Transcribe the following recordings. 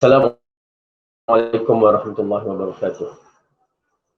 Assalamualaikum warahmatullahi wabarakatuh.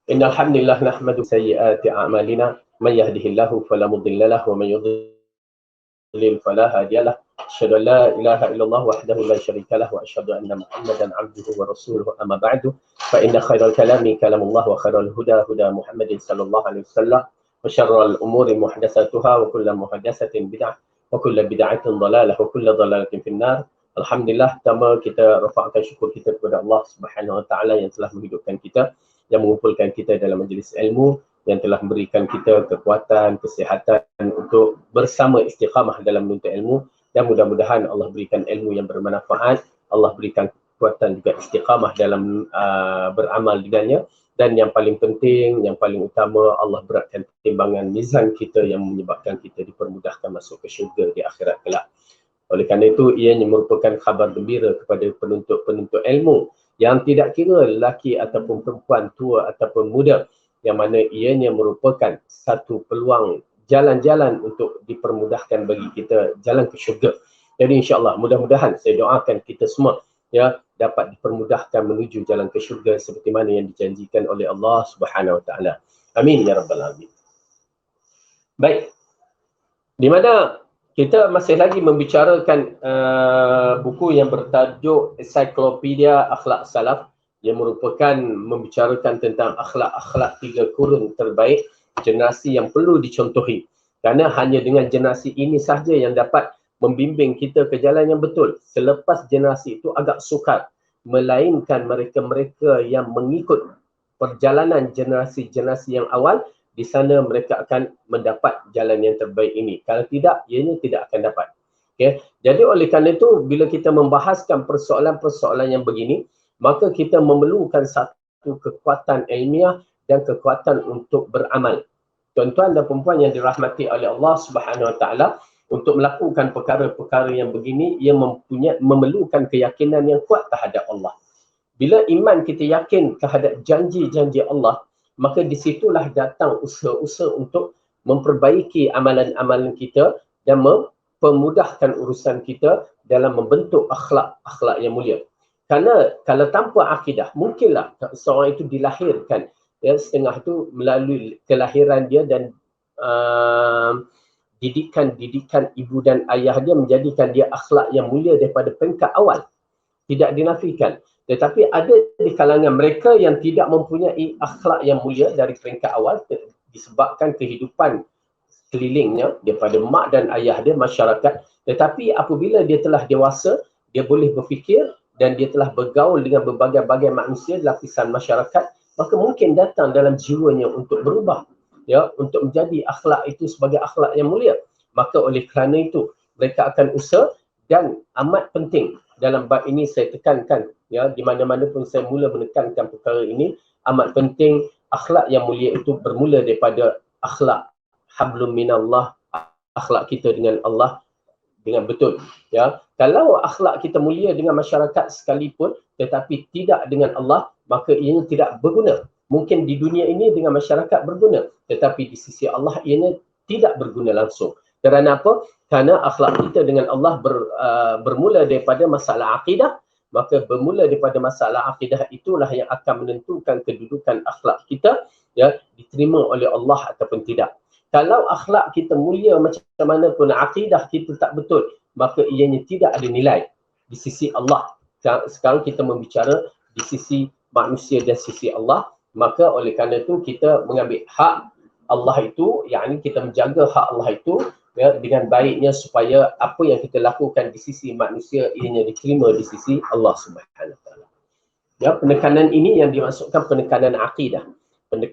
Innal hamdalillah nahmadu sayyiati a'malina may yahdihillahu fala mudilla lahu wa may yudlil fala hadiya lahu. Asyhadu an la ilaha illallah wahdahu la syarika lahu wa asyhadu anna Muhammadan 'abduhu wa rasuluhu amma ba'du. Fa inna khairal kalami kalamullah wa khairal huda huda Muhammadin sallallahu alaihi wasallam wa syarrul umuri muhdatsatuha wa kullu muhdatsatin bid'ah wa kullu bid'atin dhalalah wa kullu dhalalatin finnar. Alhamdulillah, pertama kita rafakkan syukur kita kepada Allah Subhanahu Wa Taala yang telah menghidupkan kita, yang mengumpulkan kita dalam majlis ilmu, yang telah memberikan kita kekuatan, kesihatan untuk bersama istiqamah dalam menuntut ilmu, dan mudah-mudahan Allah berikan ilmu yang bermanfaat, Allah berikan kekuatan juga istiqamah dalam beramal dengannya, dan yang paling penting, yang paling utama, Allah beratkan timbangan mizan kita yang menyebabkan kita dipermudahkan masuk ke syurga di akhirat kelak. Oleh kerana itu, ianya merupakan khabar gembira kepada penuntut-penuntut ilmu yang tidak kira lelaki ataupun perempuan, tua ataupun muda, yang mana ianya merupakan satu peluang jalan-jalan untuk dipermudahkan bagi kita jalan ke syurga. Jadi insya-Allah, mudah-mudahan saya doakan kita semua ya dapat dipermudahkan menuju jalan ke syurga seperti mana yang dijanjikan oleh Allah Subhanahu Wa Taala. Amin ya rabbal alamin. Baik. Di mana kita masih lagi membicarakan buku yang bertajuk Ensiklopedia Akhlak Salaf, yang merupakan membicarakan tentang akhlak-akhlak 3 kurun terbaik generasi yang perlu dicontohi. Kerana hanya dengan generasi ini sahaja yang dapat membimbing kita ke jalan yang betul. Selepas generasi itu agak sukar, melainkan mereka-mereka yang mengikut perjalanan generasi-generasi yang awal, di sana mereka akan mendapat jalan yang terbaik ini. Kalau tidak, ianya tidak akan dapat. Okay? Jadi oleh kerana itu, bila kita membahaskan persoalan-persoalan yang begini, maka kita memerlukan satu kekuatan ilmiah dan kekuatan untuk beramal. Tuan-tuan dan perempuan yang dirahmati oleh Allah Subhanahu Wa Taala, untuk melakukan perkara-perkara yang begini, ia memerlukan keyakinan yang kuat terhadap Allah. Bila iman kita yakin terhadap janji-janji Allah, maka disitulah datang usaha-usaha untuk memperbaiki amalan-amalan kita dan mempermudahkan urusan kita dalam membentuk akhlak yang mulia. Kerana kalau tanpa akidah, mungkinlah seorang itu dilahirkan, ya, setengah itu melalui kelahiran dia dan didikan ibu dan ayah dia menjadikan dia akhlak yang mulia daripada peringkat awal. Tidak dinafikan. Tetapi ada di kalangan mereka yang tidak mempunyai akhlak yang mulia dari peringkat awal disebabkan kehidupan sekelilingnya daripada mak dan ayah dia, masyarakat. Tetapi apabila dia telah dewasa, dia boleh berfikir dan dia telah bergaul dengan berbagai-bagai manusia, lapisan masyarakat, maka mungkin datang dalam jiwanya untuk berubah, ya, untuk menjadi akhlak itu sebagai akhlak yang mulia. Maka oleh kerana itu, mereka akan usaha, dan amat penting dalam bab ini saya tekankan, ya, di mana-mana pun saya mula menekankan perkara ini, amat penting akhlak yang mulia itu bermula daripada akhlak hablum minallah, akhlak kita dengan Allah dengan betul, ya. Kalau akhlak kita mulia dengan masyarakat sekalipun tetapi tidak dengan Allah, maka ianya tidak berguna. Mungkin di dunia ini dengan masyarakat berguna, tetapi di sisi Allah ianya tidak berguna langsung. Kerana apa? Kerana akhlak kita dengan Allah bermula daripada masalah akidah, maka bermula daripada masalah akidah itulah yang akan menentukan kedudukan akhlak kita, ya, diterima oleh Allah ataupun tidak. Kalau akhlak kita mulia macam mana pun, akidah kita tak betul, maka ianya tidak ada nilai di sisi Allah. Sekarang kita membicara di sisi manusia dan sisi Allah, maka oleh kerana itu kita mengambil hak Allah itu, yakni kita menjaga hak Allah itu, ya, dengan baiknya supaya apa yang kita lakukan di sisi manusia ianya diterima di sisi Allah Subhanahu Wa Taala. Ya, penekanan ini yang dimaksudkan penekanan akidah.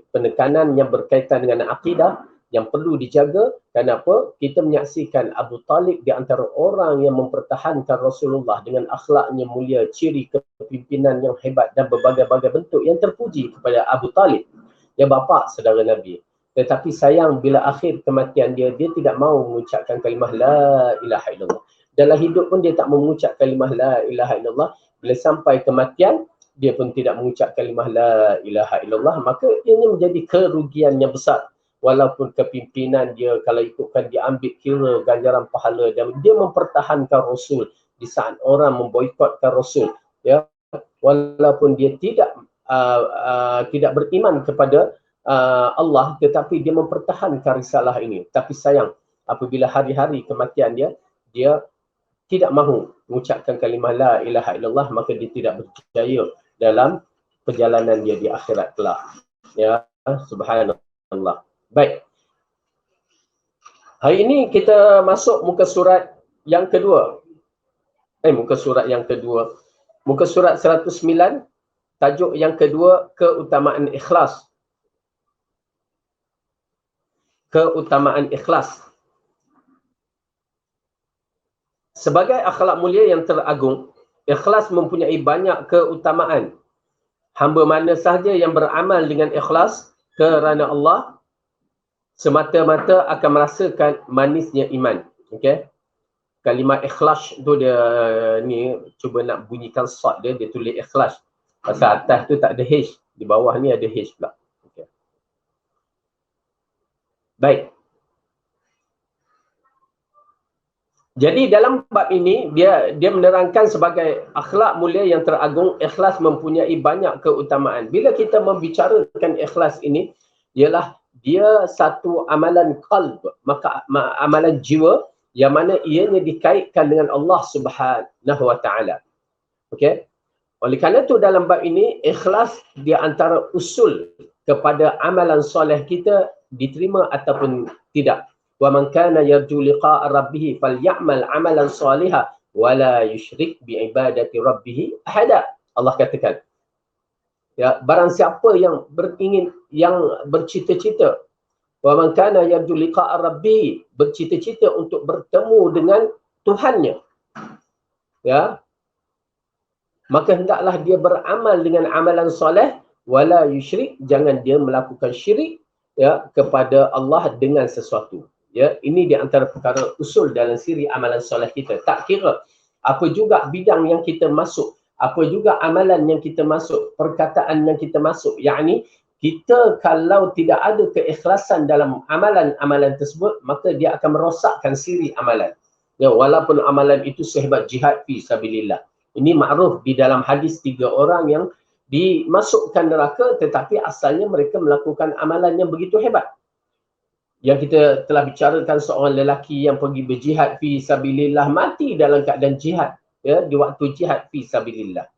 Penekanan yang berkaitan dengan akidah yang perlu dijaga. Kenapa? Kita menyaksikan Abu Talib di antara orang yang mempertahankan Rasulullah dengan akhlaknya mulia, ciri kepimpinan yang hebat dan berbagai-bagai bentuk yang terpuji kepada Abu Talib, ya, bapa saudara Nabi. Tetapi sayang bila akhir kematian dia tidak mahu mengucapkan kalimah la ilaha illallah. Dalam hidup pun dia tak mengucap kalimah la ilaha illallah. Bila sampai kematian, dia pun tidak mengucap kalimah la ilaha illallah. Maka ianya menjadi kerugian yang besar. Walaupun kepimpinan dia, kalau ikutkan dia ambil kira ganjaran pahala, dan dia mempertahankan Rasul di saat orang memboikotkan Rasul, ya, walaupun dia tidak beriman kepada Allah, tetapi dia mempertahankan risalah ini. Tapi sayang, apabila hari-hari kematian dia tidak mahu mengucapkan kalimah la ilaha illallah, maka dia tidak berjaya dalam perjalanan dia di akhirat kelak. Ya, subhanallah. Baik. Hari ini kita masuk muka surat yang kedua. Muka surat 109, tajuk yang kedua, keutamaan ikhlas. Keutamaan ikhlas. Sebagai akhlak mulia yang teragung, ikhlas mempunyai banyak keutamaan. Hamba mana sahaja yang beramal dengan ikhlas kerana Allah, semata-mata akan merasakan manisnya iman. Okey. Kalimah ikhlas tu dia ni cuba nak bunyikan sad dia tulis ikhlas. Pasal atas tu tak ada H, di bawah ni ada H pula. Okey. Baik. Jadi dalam bab ini dia menerangkan sebagai akhlak mulia yang teragung, ikhlas mempunyai banyak keutamaan. Bila kita membicarakan ikhlas ini, ialah dia satu amalan qalb, maka amalan jiwa yang mana ianya dikaitkan dengan Allah Subhanahu Wa Taala. Okey. Oleh kerana itu dalam bab ini ikhlas di antara usul kepada amalan soleh kita diterima ataupun tidak. Wa man kana yarju liqa'a rabbih falyamal amalan salihan wa la yusyrik bi ibadati rabbih ahada. Allah katakan, ya, barang siapa yang bercita-cita, wa man kana yarju liqa'a rabbih, bercita-cita untuk bertemu dengan Tuhannya, ya, maka hendaklah dia beramal dengan amalan soleh, wala yusyrik, jangan dia melakukan syirik, ya, kepada Allah dengan sesuatu. Ya, ini di antara perkara usul dalam siri amalan soleh kita. Tak kira apa juga bidang yang kita masuk, apa juga amalan yang kita masuk, perkataan yang kita masuk, yakni kita kalau tidak ada keikhlasan dalam amalan-amalan tersebut, maka dia akan merosakkan siri amalan. Ya, walaupun amalan itu sehebat jihad fi sabilillah. Ini makruf di dalam hadis 3 orang yang dimasukkan neraka tetapi asalnya mereka melakukan amalan yang begitu hebat. Yang kita telah bicarakan seorang lelaki yang pergi berjihad fi sabilillah, mati dalam keadaan jihad, ya, di waktu jihad fi sabilillah.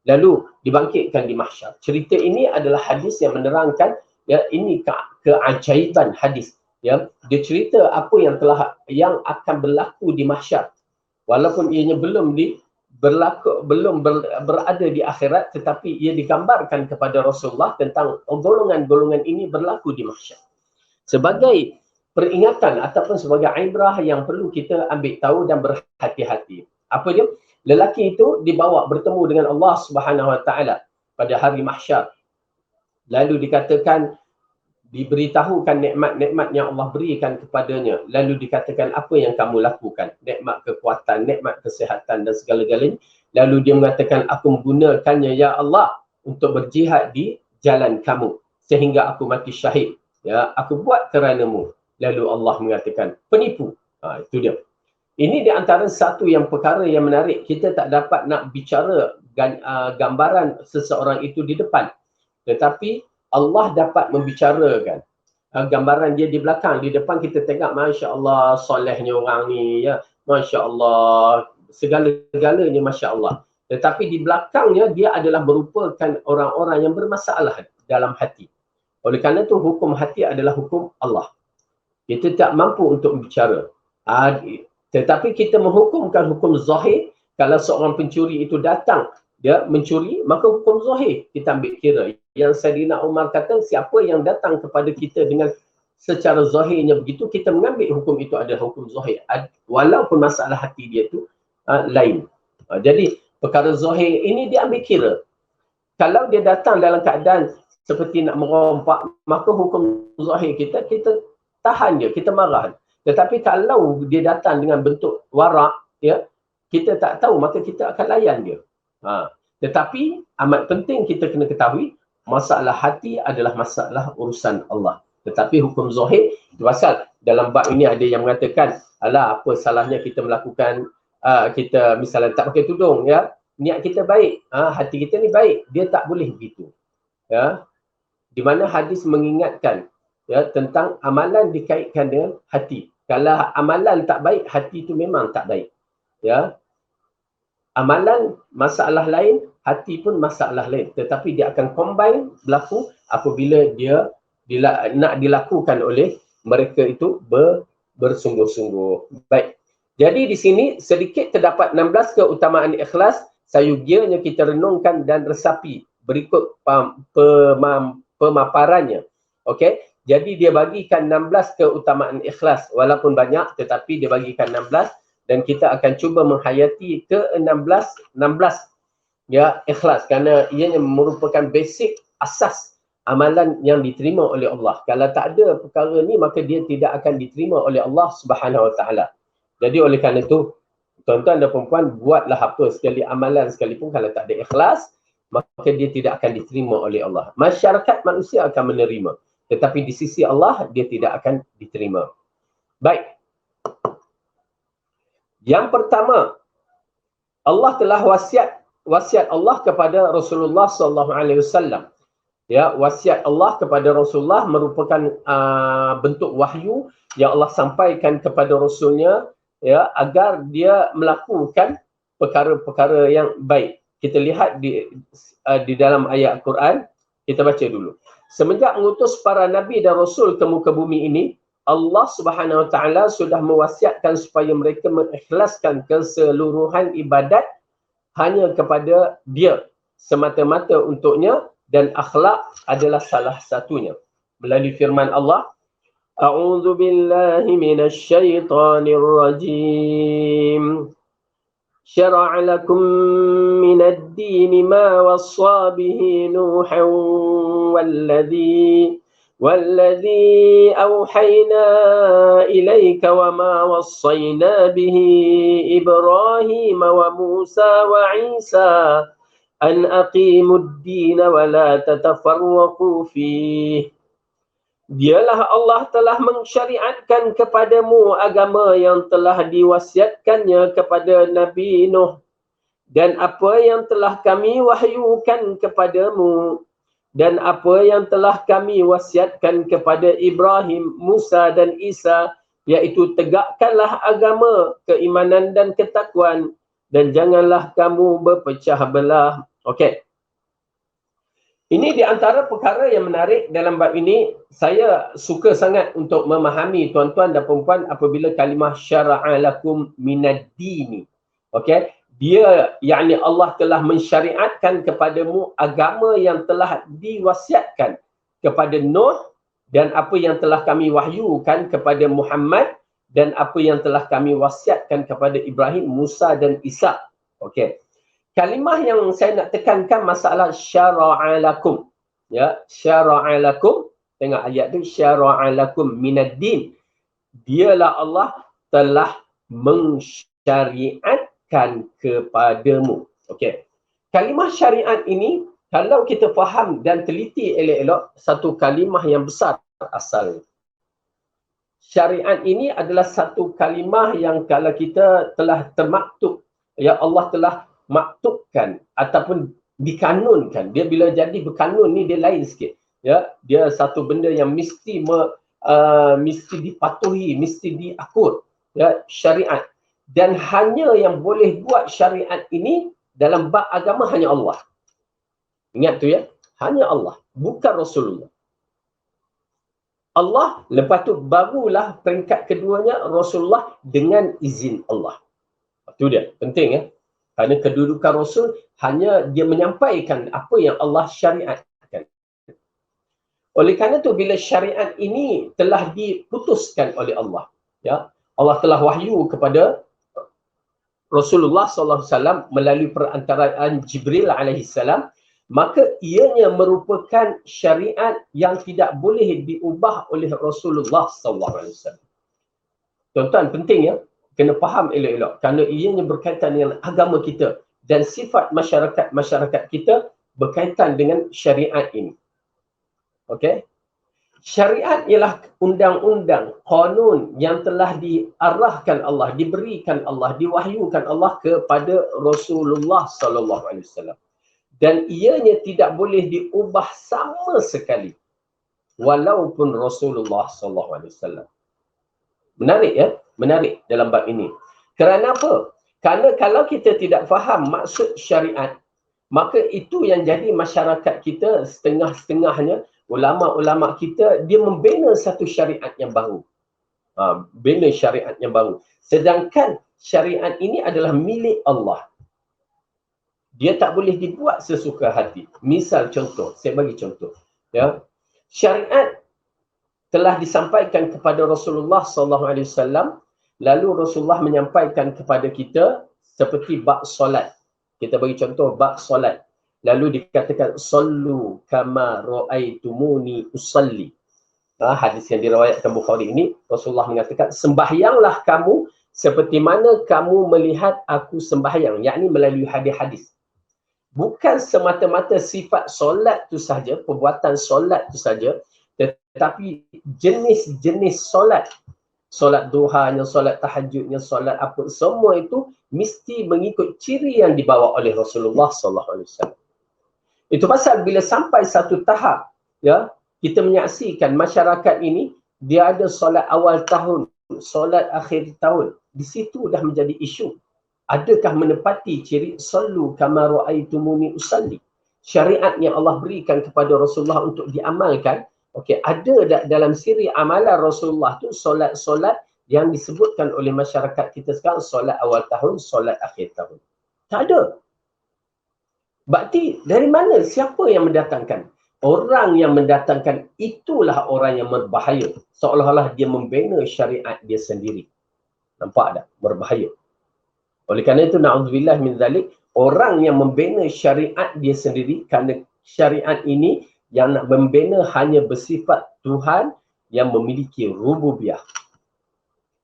Lalu dibangkitkan di mahsyar. Cerita ini adalah hadis yang menerangkan, ya, ini keajaiban hadis. Ya, dia cerita apa yang akan berlaku di mahsyar. Walaupun ianya belum berada di akhirat, tetapi ia digambarkan kepada Rasulullah tentang golongan-golongan ini berlaku di mahsyar. Sebagai peringatan ataupun sebagai ibrah yang perlu kita ambil tahu dan berhati-hati. Apa dia? Lelaki itu dibawa bertemu dengan Allah Subhanahu Wa Taala pada hari mahsyar. Lalu dikatakan, diberitahukan nikmat-nikmat yang Allah berikan kepadanya. Lalu dikatakan apa yang kamu lakukan? Nikmat kekuatan, nikmat kesihatan dan segala-galanya. Lalu dia mengatakan, aku menggunakannya ya Allah untuk berjihad di jalan kamu sehingga aku mati syahid. Ya, aku buat kerana-Mu. Lalu Allah mengatakan, penipu. Itu dia. Ini di antara satu yang perkara yang menarik. Kita tak dapat nak bicara gambaran seseorang itu di depan. Tetapi Allah dapat membicarakan gambaran dia di belakang. Di depan kita tengok, Masya Allah, solehnya orang ni, ya, Masya Allah, segala-galanya Masya Allah. Tetapi di belakangnya dia adalah merupakan orang-orang yang bermasalah dalam hati. Oleh kerana itu hukum hati adalah hukum Allah. Kita tak mampu untuk berbicara. Tetapi kita menghukumkan hukum zahir. Kalau seorang pencuri itu datang, dia mencuri, maka hukum zahir kita ambil kira. Yang Saidina Umar kata, siapa yang datang kepada kita dengan secara zahirnya begitu, kita mengambil hukum itu adalah hukum zahir. Walaupun masalah hati dia tu lain. Jadi perkara zahir ini diambil kira. Kalau dia datang dalam keadaan seperti nak merompak, maka hukum zahir kita tahan dia, kita marah. Tetapi kalau dia datang dengan bentuk warak, ya, kita tak tahu, maka kita akan layan dia. Tetapi amat penting kita kena ketahui, masalah hati adalah masalah urusan Allah. Tetapi hukum zahir, itu pasal dalam bab ini ada yang mengatakan, alah, apa salahnya kita melakukan, kita misalnya tak pakai tudung, ya, niat kita baik, hati kita ni baik, dia tak boleh begitu. Ya. Di mana hadis mengingatkan ya tentang amalan dikaitkan dengan hati. Kalau amalan tak baik, hati itu memang tak baik. Ya. Amalan masalah lain, hati pun masalah lain. Tetapi dia akan combine berlaku apabila dia nak dilakukan oleh mereka itu bersungguh-sungguh. Baik. Jadi di sini sedikit terdapat 16 keutamaan ikhlas. Sayugianya kita renungkan dan resapi berikut pemaparannya. Okey. Jadi dia bagikan 16 keutamaan ikhlas. Walaupun banyak tetapi dia bagikan 16 dan kita akan cuba menghayati ke-16 ya ikhlas kerana ianya merupakan basic asas amalan yang diterima oleh Allah. Kalau tak ada perkara ni maka dia tidak akan diterima oleh Allah Subhanahu Wa Taala. Jadi oleh kerana itu tuan-tuan dan puan-puan, buatlah apa sekali amalan sekalipun kalau tak ada ikhlas, maka dia tidak akan diterima oleh Allah. Masyarakat manusia akan menerima, tetapi di sisi Allah dia tidak akan diterima. Baik. Yang pertama, Allah telah wasiat Allah kepada Rasulullah sallallahu alaihi wasallam. Ya, wasiat Allah kepada Rasulullah merupakan bentuk wahyu yang Allah sampaikan kepada Rasulnya ya agar dia melakukan perkara-perkara yang baik. Kita lihat di dalam ayat Al-Quran, kita baca dulu. Semenjak mengutus para nabi dan rasul ke muka bumi ini, Allah Subhanahu Wa Taala sudah mewasiatkan supaya mereka mengikhlaskan keseluruhan ibadat hanya kepada Dia semata-mata untuknya, dan akhlak adalah salah satunya. Melalui firman Allah, A'udzu billahi minasy syaithanir rajim. Syara'a lakum minad din ma wassa bihi Nuhan والذي أوحينا إليك وما وصينا به إبراهيم وموسى وعيسى أن أقيموا الدين ولا تتفرقوا فيه. Dialah Allah telah mensyariatkan kepadamu agama yang telah diwasiatkannya kepada Nabi Nuh dan apa yang telah kami wahyukan kepadamu dan apa yang telah kami wasiatkan kepada Ibrahim, Musa dan Isa, iaitu tegakkanlah agama, keimanan dan ketakwaan dan janganlah kamu berpecah belah. Okey. Ini di antara perkara yang menarik dalam bab ini. Saya suka sangat untuk memahami tuan-tuan dan puan-puan apabila kalimah syara'a lakum minad dini. Okey. Dia, yakni Allah telah mensyariatkan kepadamu agama yang telah diwasiatkan kepada Nuh dan apa yang telah kami wahyukan kepada Muhammad dan apa yang telah kami wasiatkan kepada Ibrahim, Musa dan Isa. Okey. Kalimah yang saya nak tekankan masalah syara'a lakum. Ya, syara'a lakum. Tengok ayat tu, syara'a lakum minad din. Dialah Allah telah mensyariatkan kepadamu. Okey. Kalimah syariat ini kalau kita faham dan teliti elok-elok, satu kalimah yang besar asalnya. Syariat ini adalah satu kalimah yang kalau kita telah termaktub, ya Allah telah maktubkan ataupun dikanunkan. Dia bila jadi berkanun ni dia lain sikit. Ya, dia satu benda yang mesti mesti dipatuhi, mesti diakur. Ya, syariat. Dan hanya yang boleh buat syariat ini dalam bab agama hanya Allah. Ingat tu ya, hanya Allah, bukan Rasulullah. Allah, lepas tu barulah peringkat keduanya Rasulullah dengan izin Allah. Itu dia, penting ya. Kerana kedudukan Rasul hanya dia menyampaikan apa yang Allah syariatkan. Oleh kerana itu bila syariat ini telah diputuskan oleh Allah, ya, Allah telah wahyu kepada Rasulullah SAW melalui perantaraan Jibril alaihissalam, maka ianya merupakan syariat yang tidak boleh diubah oleh Rasulullah SAW. Tuan-tuan, penting ya. Kena faham elok-elok kerana ianya berkaitan dengan agama kita dan sifat masyarakat kita berkaitan dengan syariat ini. Okey. Syariat ialah undang-undang, qanun yang telah diarahkan Allah, diberikan Allah, diwahyukan Allah kepada Rasulullah sallallahu alaihi wasallam. Dan ianya tidak boleh diubah sama sekali walaupun Rasulullah sallallahu alaihi wasallam. Menarik ya? Menarik dalam bab ini. Kerana apa? Kerana kalau kita tidak faham maksud syariat, maka itu yang jadi masyarakat kita setengah-setengahnya, ulama-ulama kita, dia membina satu syariat yang baru. Bina syariat yang baru. Sedangkan syariat ini adalah milik Allah. Dia tak boleh dibuat sesuka hati. Misal contoh, saya bagi contoh. Ya, syariat telah disampaikan kepada Rasulullah SAW, lalu Rasulullah menyampaikan kepada kita seperti bab solat. Kita bagi contoh bab solat. Lalu dikatakan sallu kama ra'aitumuni usalli. Hadis yang diriwayatkan Bukhari ini, Rasulullah mengatakan sembahyanglah kamu seperti mana kamu melihat aku sembahyang, yakni melalui hadis-hadis. Bukan semata-mata sifat solat tu saja, perbuatan solat tu saja, tetapi jenis-jenis solat. Solat duhanya, solat tahajudnya, solat apa, semua itu mesti mengikut ciri yang dibawa oleh Rasulullah SAW. Itu pasal bila sampai satu tahap, ya, kita menyaksikan masyarakat ini, dia ada solat awal tahun, solat akhir tahun. Di situ dah menjadi isu. Adakah menepati ciri sallu kama ra'aitumuni usalli? Syariat yang Allah berikan kepada Rasulullah untuk diamalkan, okey, ada dalam siri amalan Rasulullah tu solat-solat yang disebutkan oleh masyarakat kita sekarang, solat awal tahun, solat akhir tahun. Tak ada. Berarti dari mana? Siapa yang mendatangkan? Orang yang mendatangkan itulah orang yang berbahaya. Seolah-olah dia membina syariat dia sendiri. Nampak tak? Berbahaya. Oleh kerana itu, na'udzubillah min zalik, orang yang membina syariat dia sendiri, kerana syariat ini yang nak membina hanya bersifat Tuhan yang memiliki rububiyah.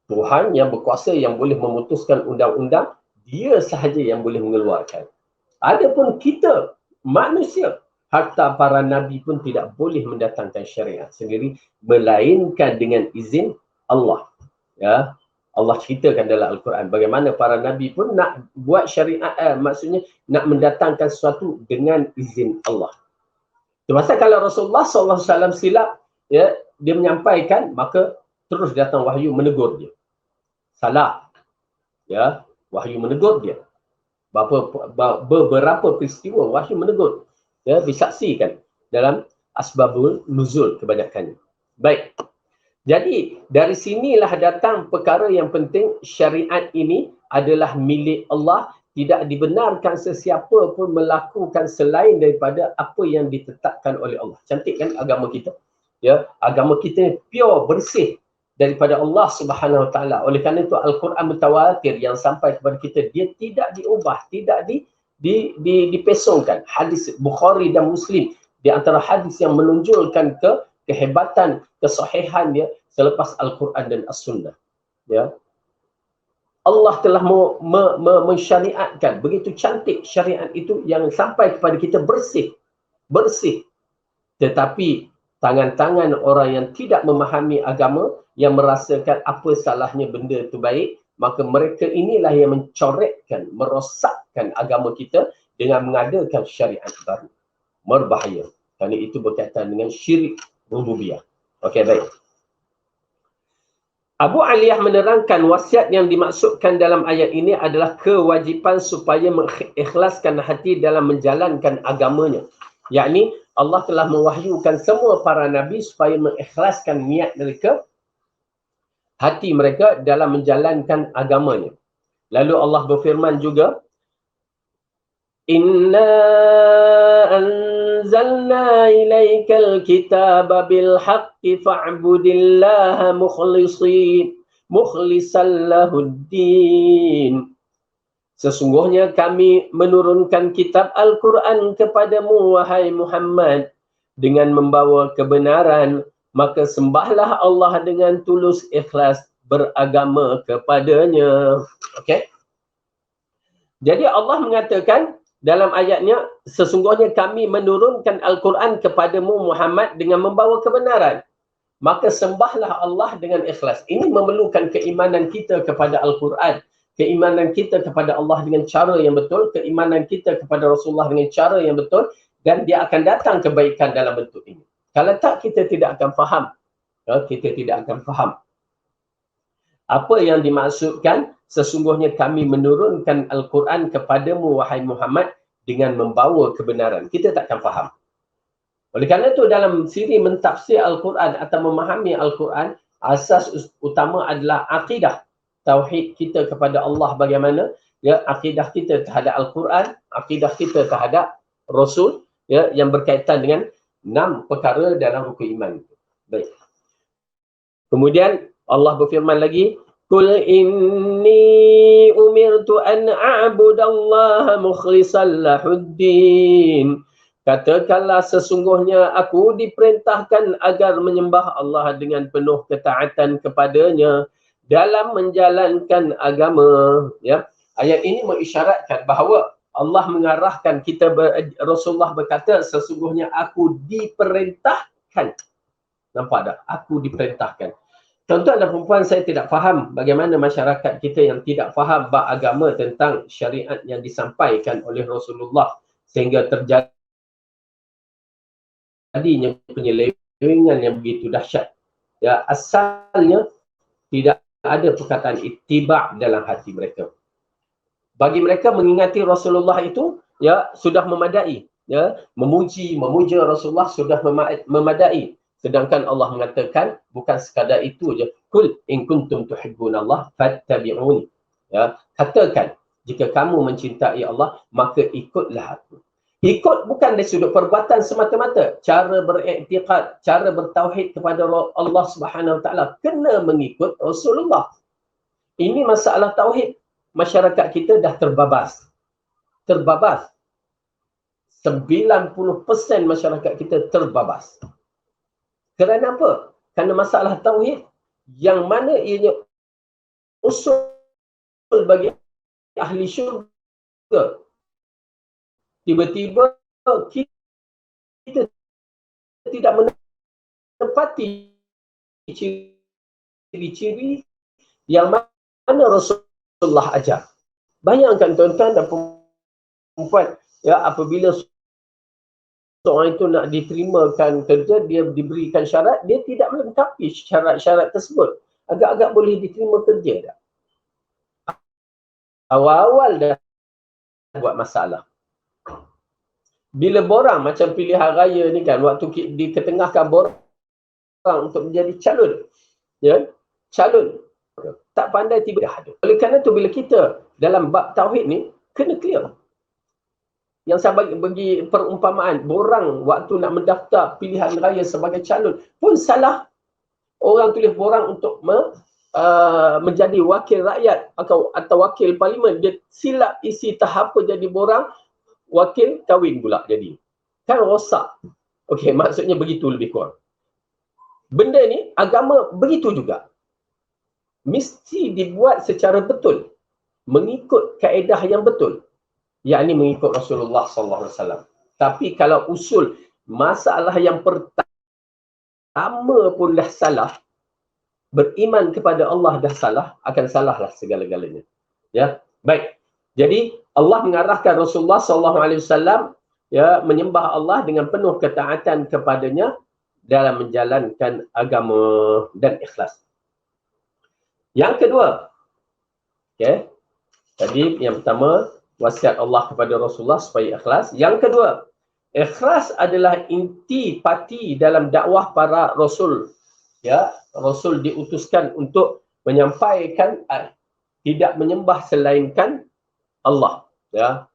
Tuhan yang berkuasa, yang boleh memutuskan undang-undang, dia sahaja yang boleh mengeluarkan. Adapun kita, manusia, hatta para nabi pun tidak boleh mendatangkan syariat sendiri, melainkan dengan izin Allah. Ya, Allah ceritakan dalam Al-Quran bagaimana para nabi pun nak buat syariat, maksudnya nak mendatangkan sesuatu dengan izin Allah. Sebab kalau Rasulullah SAW silap, ya, dia menyampaikan, maka terus datang wahyu menegur dia. Salah. Ya, wahyu menegur dia. Beberapa peristiwa wahyu menegur. Ya, disaksikan dalam asbabul nuzul kebanyakannya. Baik. Jadi dari sinilah datang perkara yang penting, syariat ini adalah milik Allah, tidak dibenarkan sesiapa pun melakukan selain daripada apa yang ditetapkan oleh Allah. Cantik kan agama kita? Ya, agama kita pure, bersih daripada Allah Subhanahu Wa Taala. Oleh kerana itu Al-Quran mutawatir yang sampai kepada kita, dia tidak diubah, tidak dipesongkan. Hadis Bukhari dan Muslim di antara hadis yang menunjukkan kehebatan, kesahihan dia selepas Al-Quran dan As-Sunnah. Ya. Allah telah mensyariatkan, begitu cantik syariat itu yang sampai kepada kita bersih. Bersih. Tetapi tangan-tangan orang yang tidak memahami agama, yang merasakan apa salahnya benda itu baik, maka mereka inilah yang mencoretkan, merosakkan agama kita dengan mengadakan syariat baru. Berbahaya. Kerana itu berkaitan dengan syirik rububiyah. Okey, baik. Abu Aliyah menerangkan wasiat yang dimaksudkan dalam ayat ini adalah kewajipan supaya mengikhlaskan hati dalam menjalankan agamanya. Yakni Allah telah mewahyukan semua para nabi supaya mengikhlaskan niat mereka, hati mereka dalam menjalankan agamanya. Lalu Allah berfirman juga, Inna anzalna ilaikal kitaba bil haqqi fa'budillaha mukhlisan lahuddin. Sesungguhnya kami menurunkan kitab Al-Quran kepadamu, wahai Muhammad, dengan membawa kebenaran, maka sembahlah Allah dengan tulus ikhlas beragama kepadanya. Okey? Jadi Allah mengatakan dalam ayatnya, sesungguhnya kami menurunkan Al-Quran kepadamu Muhammad dengan membawa kebenaran. maka sembahlah Allah dengan ikhlas. Ini memerlukan keimanan kita kepada Al-Quran, keimanan kita kepada Allah dengan cara yang betul, keimanan kita kepada Rasulullah dengan cara yang betul, dan dia akan datang kebaikan dalam bentuk ini. Kalau tak, kita tidak akan faham. Kita tidak akan faham apa yang dimaksudkan sesungguhnya kami menurunkan Al-Quran kepadamu wahai Muhammad dengan membawa kebenaran. Kita tak akan faham. Oleh kerana itu dalam siri mentafsir Al-Quran atau memahami Al-Quran, asas utama adalah akidah. Tauhid kita kepada Allah bagaimana, ya, akidah kita terhadap Al-Quran, akidah kita terhadap Rasul, ya, yang berkaitan dengan 6 perkara dalam rukun iman. Baik. Kemudian Allah berfirman lagi, Qul inni umirtu an a'budallaha mukhlishan lahuddin. Katakanlah sesungguhnya aku diperintahkan agar menyembah Allah dengan penuh ketaatan kepadanya dalam menjalankan agama. Ya. Ayat ini mengisyaratkan bahawa Allah mengarahkan kita, Rasulullah berkata sesungguhnya aku diperintahkan. Nampak tak? Aku diperintahkan. Tuan-tuan dan perempuan, saya tidak faham bagaimana masyarakat kita yang tidak faham bab agama tentang syariat yang disampaikan oleh Rasulullah sehingga terjadinya penyelewengan yang begitu dahsyat. Ya, asalnya tidak ada perkataan ittiba' dalam hati mereka. Bagi mereka mengingati Rasulullah itu, ya, sudah memadai. Ya, memuja Rasulullah sudah memadai. Sedangkan Allah mengatakan bukan sekadar itu je. Kul in kuntum tuhibbunallah fattabi'uni. Ya, katakan jika kamu mencintai Allah maka ikutlah aku. Ikut bukan dari sudut perbuatan semata-mata, cara beriktikad, cara bertauhid kepada Allah Subhanahu Wa Taala kena mengikut Rasulullah. Ini masalah tauhid. Masyarakat kita dah terbabas. Terbabas. 90% masyarakat kita terbabas. Kerana apa? Kerana masalah tauhid yang mana ianya usul bagi ahli syurga. Tiba-tiba kita tidak menepati ciri-ciri yang mana Rasulullah ajar. Bayangkan tuan-tuan dan perempuan, ya, apabila seorang itu nak diterimakan kerja, dia diberikan syarat, dia tidak melengkapi syarat-syarat tersebut. Agak-agak boleh diterima kerja tak? Awal-awal dah buat masalah. Bila borang macam pilihan raya ni kan, waktu diketengahkan borang untuk menjadi calon, ya, calon, tak pandai tiba dah ada. Oleh kerana tu bila kita dalam bab tauhid ni kena clear. Yang saya bagi perumpamaan, borang waktu nak mendaftar pilihan raya sebagai calon pun salah. Orang tulis borang untuk menjadi wakil rakyat atau wakil parlimen. Dia silap isi tahap apa jadi borang, wakil kahwin pula jadi. Kan rosak. Okey, maksudnya begitu lebih kurang. Benda ni, agama begitu juga. Mesti dibuat secara betul. Mengikut kaedah yang betul. Yakni mengikut Rasulullah SAW. Tapi kalau usul masalah yang pertama pun dah salah, beriman kepada Allah dah salah, akan salahlah segala-galanya. Ya, baik. Jadi Allah mengarahkan Rasulullah SAW, ya, menyembah Allah dengan penuh ketaatan kepadanya dalam menjalankan agama dan ikhlas. Yang kedua, okay, tadi yang pertama wasiat Allah kepada Rasulullah supaya ikhlas. Yang kedua, ikhlas adalah inti pati dalam dakwah para Rasul. Ya, Rasul diutuskan untuk menyampaikan tidak menyembah selainkan Allah. Ya,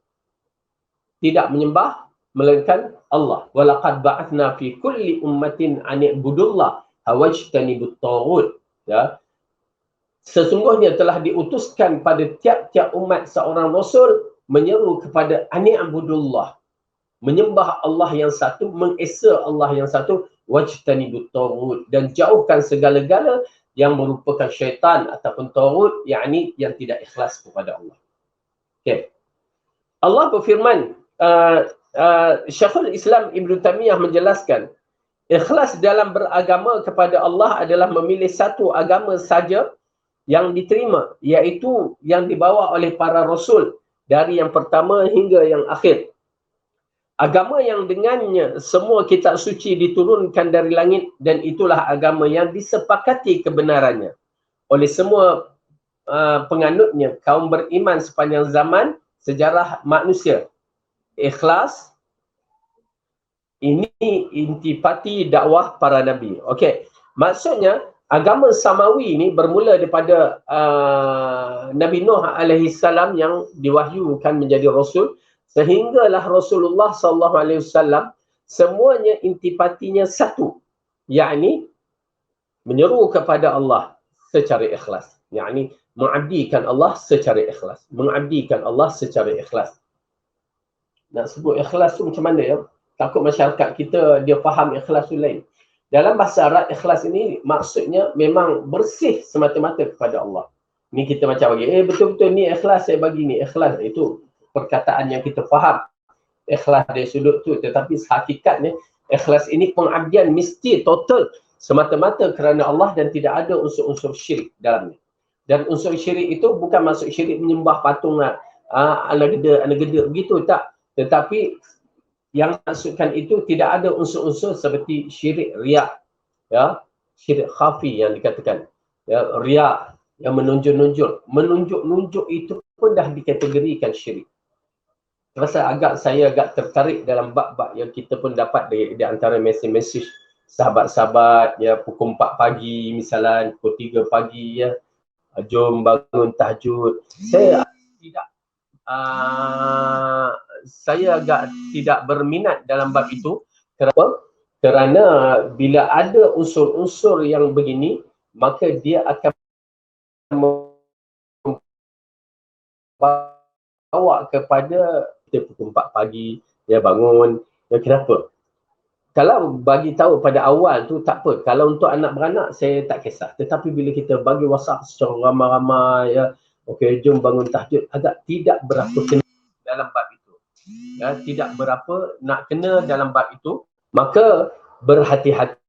tidak menyembah melainkan Allah. Walaqad ba'athna fi kulli ummatin an i'budullah wajtanibut taghut. Ya, sesungguhnya telah diutuskan pada tiap-tiap umat seorang Rasul menyeru kepada ani'budullah, menyembah Allah yang satu, mengesa Allah yang satu, wajtanibut taghut, dan jauhkan segala-gala yang merupakan syaitan ataupun taghut, yakni yang tidak ikhlas kepada Allah. Okey. Allah berfirman, Syekhul Islam Ibn Taymiyah menjelaskan, Ikhlas dalam beragama kepada Allah adalah memilih satu agama saja yang diterima, iaitu yang dibawa oleh para rasul dari yang pertama hingga yang akhir. Agama yang dengannya semua kitab suci diturunkan dari langit, dan itulah agama yang disepakati kebenarannya oleh semua penganutnya, kaum beriman sepanjang zaman sejarah manusia. Ikhlas ini intipati dakwah para nabi. Okey, maksudnya agama samawi ini bermula daripada Nabi Nuh alaihi salam yang diwahyukan menjadi rasul, sehinggalah Rasulullah sallallahu alaihi wasallam, semuanya intipatinya satu, yakni menyeru kepada Allah secara ikhlas, yakni mengabdikan Allah secara ikhlas, mengabdikan Allah secara ikhlas. Nak sebut ikhlas tu macam mana ya? Takut masyarakat kita dia faham ikhlas tu lain. Dalam bahasa Arab, ikhlas ini maksudnya memang bersih semata-mata kepada Allah. Ni kita macam bagi, betul-betul ni ikhlas saya bagi ni, ikhlas. Itu perkataan yang kita faham. Ikhlas dari sudut tu. Tetapi hakikatnya, ikhlas ini pengabdian mesti total semata-mata kerana Allah dan tidak ada unsur-unsur syirik dalamnya. Dan unsur syirik itu bukan maksud syirik menyembah patung ala geda begitu, tak. Tetapi yang maksudkan itu tidak ada unsur-unsur seperti syirik riak, ya, syirik khafi yang dikatakan, ya, riak yang menunjuk itu pun dah dikategorikan syirik. Saya agak tertarik dalam bab-bab yang kita pun dapat di antara mesej-mesej sahabat-sahabat, ya, pukul 4 pagi misalnya, pukul 3 pagi, ya, jom bangun tahajud. Saya agak tidak berminat dalam bab itu. Kenapa? Kerana bila ada unsur-unsur yang begini, maka dia akan membawa kepada kita pukul 4 pagi, ya, bangun. Ya, kenapa? Kalau bagi tahu pada awal tu tak apa. Kalau untuk anak beranak saya tak kisah. Tetapi bila kita bagi WhatsApp secara ramai-ramai, ya, okey, jom bangun tahajud, agak tidak berapa kena dalam bab itu. Ya, tidak berapa nak kena dalam bab itu, maka berhati-hati.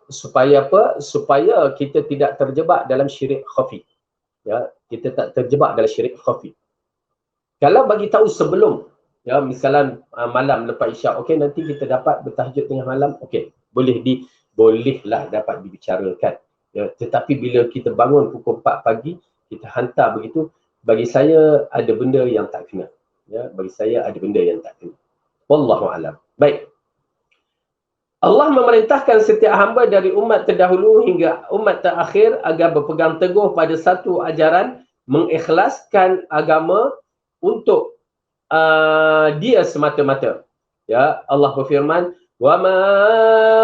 Supaya apa? Supaya kita tidak terjebak dalam syirik khafi. Ya, kita tak terjebak dalam syirik khafi. Kalau bagi tahu sebelum, ya, misalan malam lepas isyak, okey, nanti kita dapat bertahajud tengah malam, okey, bolehlah dapat dibicarakan. Ya, tetapi bila kita bangun pukul 4 pagi, kita hantar begitu, bagi saya ada benda yang tak kena. Ya, bagi saya ada benda yang tak kena. Wallahu a'lam. Baik. Allah memerintahkan setiap hamba dari umat terdahulu hingga umat terakhir agar berpegang teguh pada satu ajaran, mengikhlaskan agama untuk dia semata-mata. Ya, Allah berfirman, "Wa ma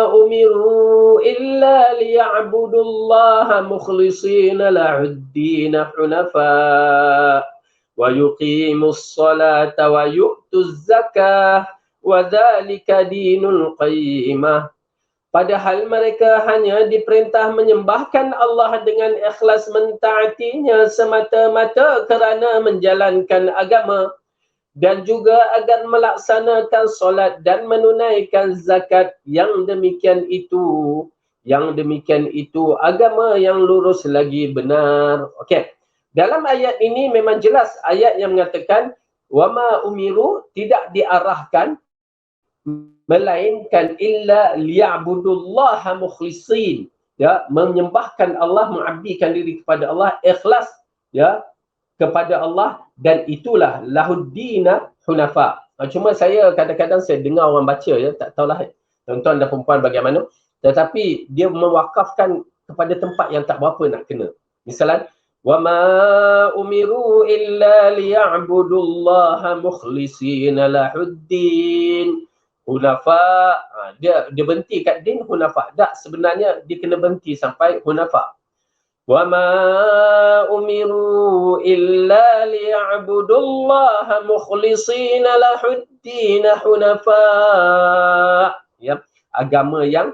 umiru illa liya'budullaha mukhlishina lahud-din hunafa wa yuqimus salata wa yu'tuz zakah wa dzalika dinul qayyimah." Padahal mereka hanya diperintah menyembahkan Allah dengan ikhlas, mentaatinya semata-mata kerana menjalankan agama, dan juga agar melaksanakan solat dan menunaikan zakat. Yang demikian itu agama yang lurus lagi benar. Okey. Dalam ayat ini memang jelas ayat yang mengatakan wama umiru, tidak diarahkan melainkan illa liya'budullaha mukhlisin, ya, menyembahkan Allah, mengabdikan diri kepada Allah, ikhlas, ya, kepada Allah, dan itulah lahuddina hunafa. Cuma saya kadang-kadang saya dengar orang baca, ya, tak tahulah tuan-tuan dan perempuan bagaimana, tetapi dia mewakafkan kepada tempat yang tak berapa nak kena. Misalnya, wama umiru illa liya'budullaha mukhlisina lahuddin hunafa. Dia berhenti kat din hunafa. Tak, sebenarnya dia kena berhenti sampai hunafa. Wama umiru illa liya'budullaha mukhlisina lahuddin hunafa. Ya, agama yang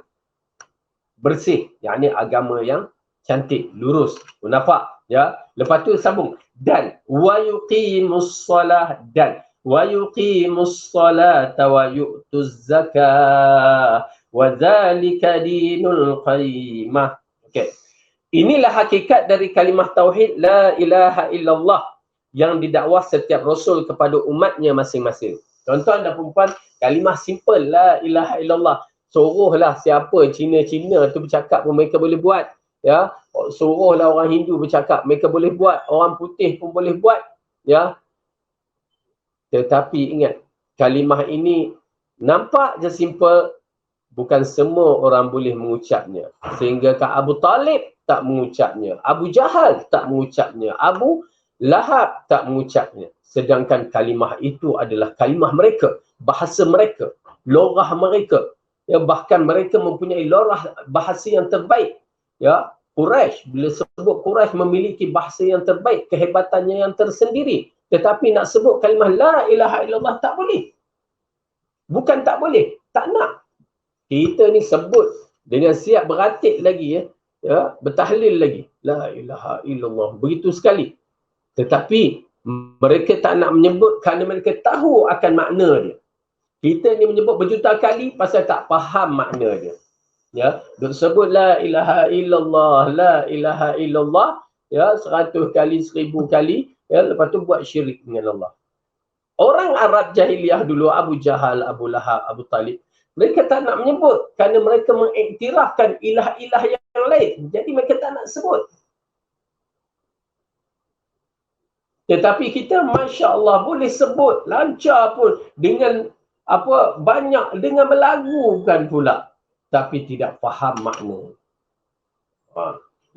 bersih, yakni agama yang cantik, lurus, hunafa. Ya, lepas tu sambung, dan wa yuqimus salah, dan wa yuqimus salata wa yu'tuz zakah wa dzalika dinul qayyimah. Okey. Inilah hakikat dari kalimah tauhid la ilaha illallah yang didakwah setiap rasul kepada umatnya masing-masing. Tuan-tuan dan puan-puan, kalimah simple la ilaha illallah. Suruhlah siapa Cina-Cina tu bercakap pun mereka boleh buat. Ya, suruhlah orang Hindu bercakap, mereka boleh buat. Orang putih pun boleh buat. Ya. Tetapi ingat, kalimah ini nampak je simple, bukan semua orang boleh mengucapnya. Sehingga Abu Talib tak mengucapnya, Abu Jahal tak mengucapnya, Abu Lahab tak mengucapnya. Sedangkan kalimah itu adalah kalimah mereka, bahasa mereka, lorah mereka. Ya, bahkan mereka mempunyai lorah bahasa yang terbaik. Ya, Quraisy, bila sebut Quraisy memiliki bahasa yang terbaik, kehebatannya yang tersendiri. Tetapi nak sebut kalimah la ilaha illallah tak boleh. Bukan tak boleh, tak nak. Kita ni sebut dengan siap beratik lagi, ya, bertahlil lagi. La ilaha illallah. Begitu sekali. Tetapi mereka tak nak menyebut kerana mereka tahu akan makna dia. Kita ni menyebut berjuta kali pasal tak faham makna dia. Ya, duk sebut la ilaha illallah, la ilaha illallah, ya, 100 kali, 1000 kali, ya, lepas tu buat syirik dengan Allah. Orang Arab jahiliah dulu, Abu Jahal, Abu Lahab, Abu Talib, mereka tak nak menyebut kerana mereka mengiktirafkan ilah-ilah yang lain. Jadi mereka tak nak sebut. Tetapi kita Masya Allah boleh sebut lancar pun dengan apa banyak, dengan melagukan pula. Tapi tidak faham makna.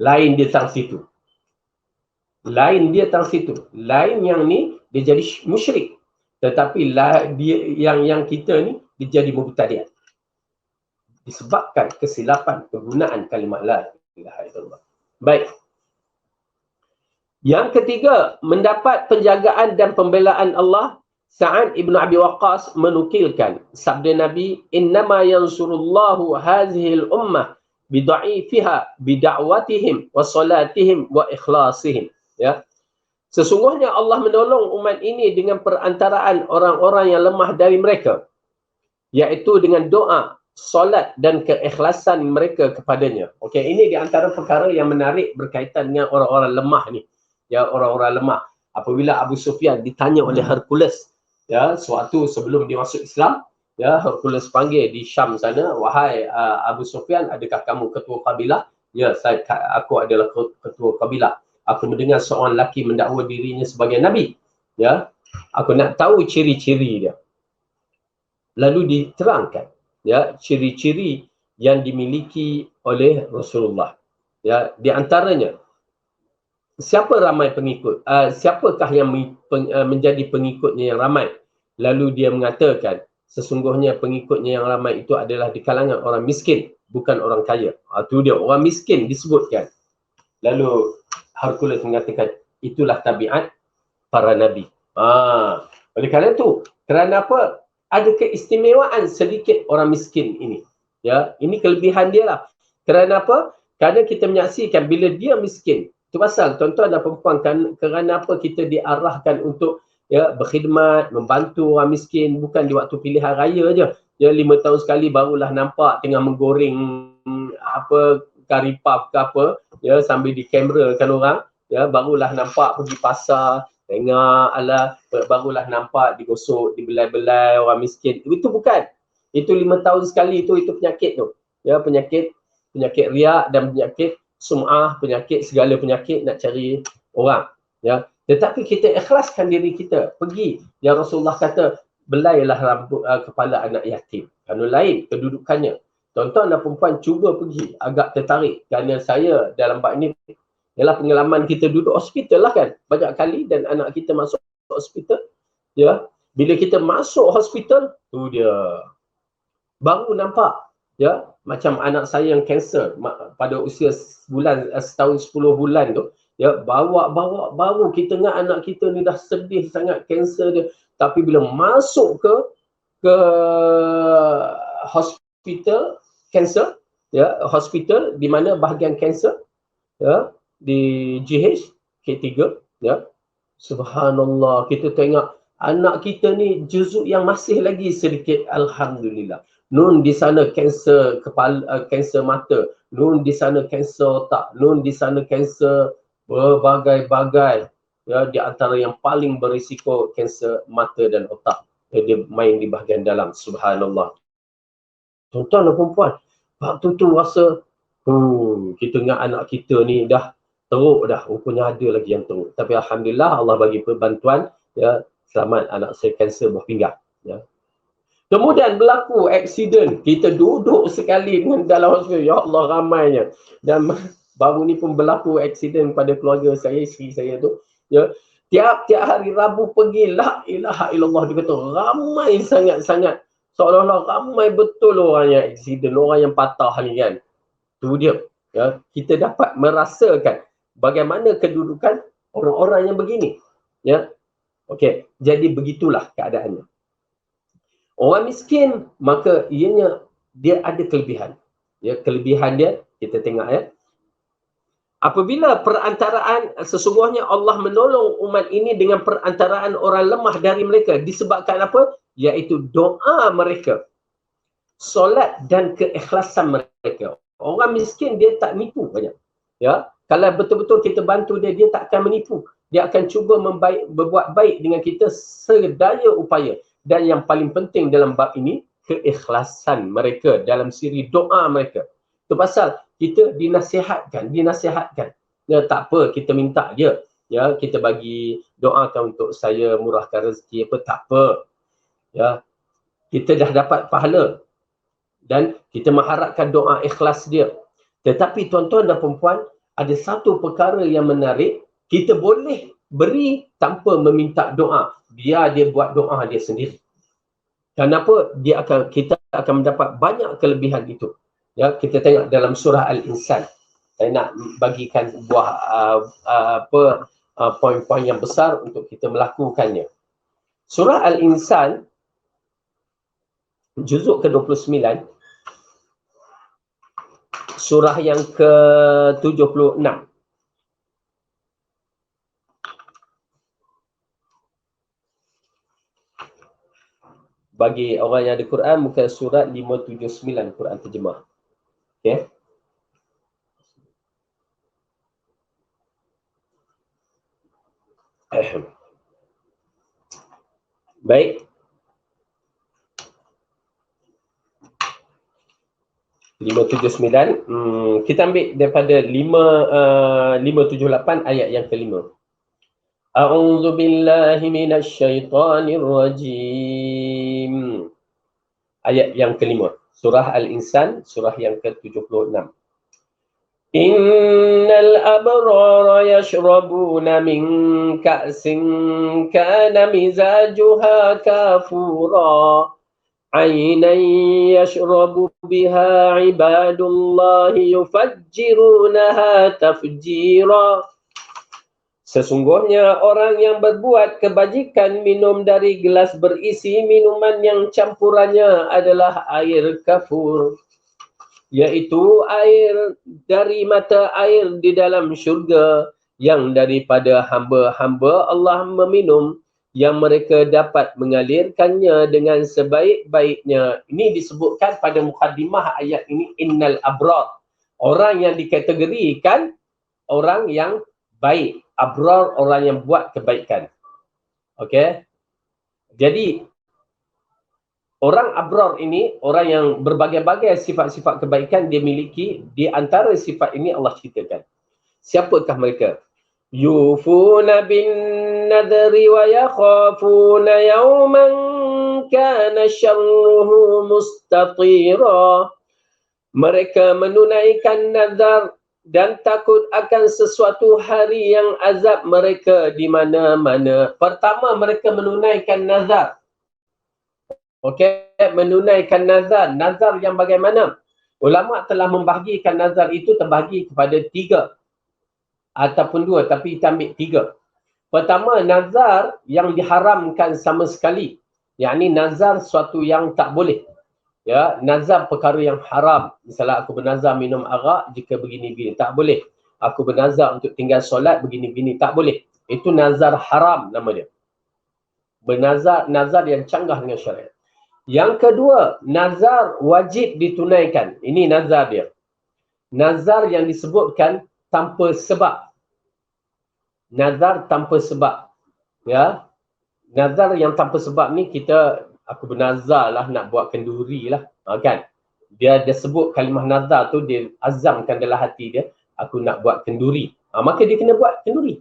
Lain dia tang situ. Lain dia tang situ. Lain yang ni dia jadi musyrik. Tetapi dia yang kita ni dia jadi mubtadi'. Disebabkan kesilapan penggunaan kalimat la ilaha illallah. Baik. Yang ketiga, mendapat penjagaan dan pembelaan Allah. Sa'ad ibn Abi Waqqas menukilkan sabda Nabi, innama yansurullahu hazihil ummah bidha'ifiha bida'watihim wa salatihim wa ikhlasihim. Ya. Sesungguhnya Allah menolong umat ini dengan perantaraan orang-orang yang lemah dari mereka, iaitu dengan doa, solat dan keikhlasan mereka kepadanya. Okey, ini di antara perkara yang menarik berkaitan dengan orang-orang lemah ni. Ya, orang-orang lemah. Apabila Abu Sufyan ditanya oleh Hercules, ya, suatu sebelum dia masuk Islam, ya, Hercules panggil di Syam sana, wahai Abu Sufyan, adakah kamu ketua kabilah? Ya, aku adalah ketua kabilah. Aku mendengar seorang lelaki mendakwa dirinya sebagai Nabi. Ya, aku nak tahu ciri-ciri dia. Lalu diterangkan, ya, ciri-ciri yang dimiliki oleh Rasulullah. Ya, di antaranya, siapa ramai pengikut? Siapakah yang menjadi pengikutnya yang ramai? Lalu dia mengatakan, sesungguhnya pengikutnya yang ramai itu adalah di kalangan orang miskin, bukan orang kaya. Itu dia, orang miskin disebutkan. Lalu Hercules mengatakan, itulah tabiat para Nabi. Oleh kerana itu, kerana apa? Ada keistimewaan sedikit orang miskin ini. Ya, ini kelebihan dia lah. Kerana apa? Kerana kita menyaksikan bila dia miskin, itu pasal tuan-tuan dan perempuan, kerana apa kita diarahkan untuk, ya, berkhidmat, membantu orang miskin, bukan di waktu pilihan raya je. Ya, 5 tahun sekali barulah nampak tengah menggoreng apa kari puff ke apa, ya, sambil di kamerakan orang, ya, barulah nampak pergi pasar, tengok ala, barulah nampak digosok, dibelai-belai orang miskin. Itu bukan. Itu 5 tahun sekali itu penyakit tu. Ya, penyakit riak dan penyakit sum'ah, penyakit segala penyakit nak cari orang. Ya, tetapi kita ikhlaskan diri kita pergi. Yang Rasulullah kata, belailah rambut kepala anak yatim. Kerana lain kedudukannya. Tuan-tuan dan perempuan cuba pergi, agak tertarik. Kerana saya dalam bab ini ialah pengalaman kita duduk hospital lah kan, banyak kali, dan anak kita masuk hospital. Ya, bila kita masuk hospital, tu dia baru nampak, ya, macam anak saya yang kanser pada usia setahun 10 bulan tu, ya, baru kita ingat anak kita ni dah sedih sangat kanser dia. Tapi bila masuk ke hospital kanser, ya, hospital di mana bahagian kanser, ya, di GH K3, ya, subhanallah, kita tengok Anak kita ni juzuk yang masih lagi sedikit, alhamdulillah. Nun di sana kanser kepala, kanser mata, nun di sana kanser otak, nun di sana kanser berbagai-bagai. Ya, di antara yang paling berisiko kanser mata dan otak. Dia main di bahagian dalam, subhanallah. Tuan-tuan dan perempuan, waktu tu rasa kita ingat anak kita ni dah teruk dah, rupanya ada lagi yang teruk. Tapi alhamdulillah Allah bagi perbantuan, ya, selamat anak saya kanser buah pinggang, ya. Kemudian berlaku aksiden, kita duduk sekali dengan dalam hospital, ya Allah ramainya. Dan baru ni pun berlaku aksiden pada keluarga saya, isteri saya tu, ya. Tiap-tiap hari Rabu pergi, la ilaha illallah, dia kata ramai sangat-sangat. Seolah-olah ramai betul orang yang aksiden, orang yang patah ni kan. Tu dia, ya. Kita dapat merasakan bagaimana kedudukan orang-orang yang begini, ya. Okey, jadi begitulah keadaannya. Orang miskin, maka ianya dia ada kelebihan. Ya, kelebihan dia kita tengok, ya. Apabila perantaraan, sesungguhnya Allah menolong umat ini dengan perantaraan orang lemah dari mereka disebabkan apa? Iaitu doa mereka, solat dan keikhlasan mereka. Orang miskin dia tak nipu banyak. Ya, kalau betul-betul kita bantu dia, dia tak akan menipu. Dia akan cuba berbuat baik dengan kita sedaya upaya. Dan yang paling penting dalam bab ini, keikhlasan mereka dalam siri doa mereka. Itu pasal kita dinasihatkan. Ya, tak apa, kita minta je. Ya, kita bagi doakan untuk saya murahkan rezeki apa, tak apa. Ya, kita dah dapat pahala. Dan kita mengharapkan doa ikhlas dia. Tetapi tuan-tuan dan perempuan, ada satu perkara yang menarik, kita boleh beri tanpa meminta doa. Biar dia buat doa dia sendiri. Kenapa? Kita akan mendapat banyak kelebihan itu. Ya, kita tengok dalam surah Al-Insan. Saya nak bagikan poin-poin yang besar untuk kita melakukannya. Surah Al-Insan, juzuk ke-29, surah yang ke-76. Bagi orang yang ada Quran, muka surat 579, Quran terjemah. Okey. Baik. 579, kita ambil daripada 578 ayat yang kelima. A'udzu billahi minasy syaithanir rajim. Ayat yang kelima, surah Al-Insan, surah yang ke-76. Innal abrara yashrabuna min ka'sin kana mizajuha kafura. Ainan yashrabu biha ibadullahi yufajjirunaha tafjira. Sesungguhnya orang yang berbuat kebajikan minum dari gelas berisi minuman yang campurannya adalah air kafur, iaitu air dari mata air di dalam syurga yang daripada hamba-hamba Allah meminum, yang mereka dapat mengalirkannya dengan sebaik-baiknya. Ini disebutkan pada mukaddimah ayat ini, innal abrar. Orang yang dikategorikan orang yang baik. Abrar, orang yang buat kebaikan. Okey. Jadi orang abrar ini, orang yang berbagai-bagai sifat-sifat kebaikan dia miliki. Di antara sifat ini Allah ceritakan. Siapakah mereka? Yufuna bin nadri wa yakhafuna yawman kana syarruhu mustatira. Mereka menunaikan nazar dan takut akan sesuatu hari yang azab mereka di mana-mana. Pertama, mereka menunaikan nazar. Okey, menunaikan nazar. Nazar yang bagaimana? Ulama telah membahagikan nazar itu terbahagi kepada 3 ataupun 2, tapi kita ambil 3. Pertama, nazar yang diharamkan sama sekali. Yakni nazar sesuatu yang tak boleh. Ya, nazar perkara yang haram. Misalnya aku bernazar minum arak jika begini-begini, tak boleh. Aku bernazar untuk tinggal solat begini-begini, tak boleh. Itu nazar haram nama dia. Nazar yang canggah dengan syariat. Yang kedua, nazar wajib ditunaikan. Ini nazar dia. Nazar yang disebutkan tanpa sebab. Nazar tanpa sebab. Ya. Nazar yang tanpa sebab ni aku bernazar lah nak buat kenduri lah. Kan? Dia sebut kalimah nazar tu, dia azamkan dalam hati dia, aku nak buat kenduri. Maka dia kena buat kenduri.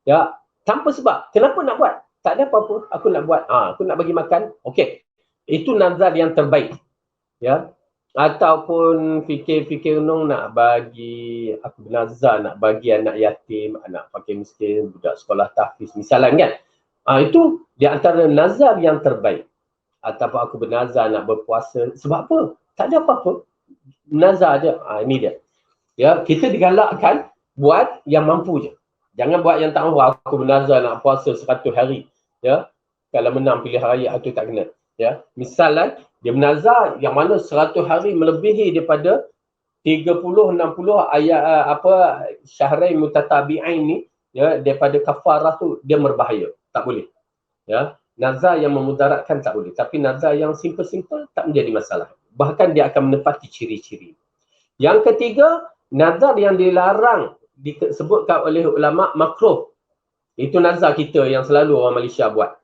Ya. Tanpa sebab. Kenapa nak buat? Tak ada apa-apa. Aku nak buat. Aku nak bagi makan. Okey. Itu nazar yang terbaik. Ya. Ataupun fikir-fikir nak bagi, aku bernazar nak bagi anak yatim, anak fakir miskin, budak sekolah tahfiz misalnya kan. Itu di antara nazar yang terbaik. Ataupun aku bernazar nak berpuasa. Sebab apa? Tak ada apa-apa. Nazar je. Ini dia. Ya, kita digalakkan buat yang mampu je. Jangan buat yang tak mampu. Aku bernazar nak puasa 100 hari. Ya. Kalau menang pilihan raya, itu tak kena. Ya. Misalnya, dia bernazar yang mana 100 hari melebihi daripada 30-60 ayat syahrain mutatabi'ain ni, ya, daripada kafarah tu dia berbahaya. Tak boleh. Ya. Nazar yang memudaratkan tak boleh. Tapi nazar yang simple-simple tak menjadi masalah. Bahkan dia akan menepati ciri-ciri. Yang ketiga, nazar yang dilarang disebutkan oleh ulama makruh. Itu nazar kita yang selalu orang Malaysia buat.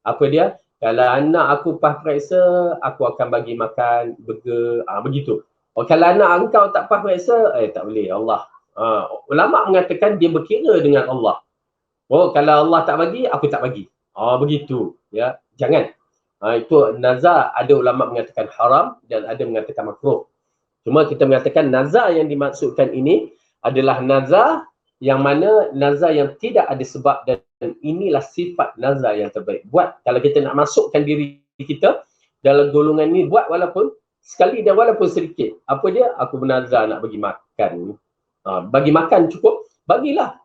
Apa dia? Kalau anak aku pas periksa, aku akan bagi makan burger. Begitu. Kalau anak engkau tak pas periksa, tak boleh. Allah. Ulama mengatakan dia berkira dengan Allah. Kalau Allah tak bagi, aku tak bagi. Begitu. Ya. Jangan. Itu nazar. Ada ulama mengatakan haram dan ada mengatakan makruh. Cuma kita mengatakan nazar yang dimaksudkan ini adalah nazar yang mana nazar yang tidak ada sebab, dan inilah sifat nazar yang terbaik. Buat, kalau kita nak masukkan diri kita dalam golongan ni, buat walaupun sekali dan walaupun sedikit. Apa dia? Aku bernazar nak bagi makan. Bagi makan cukup, bagilah.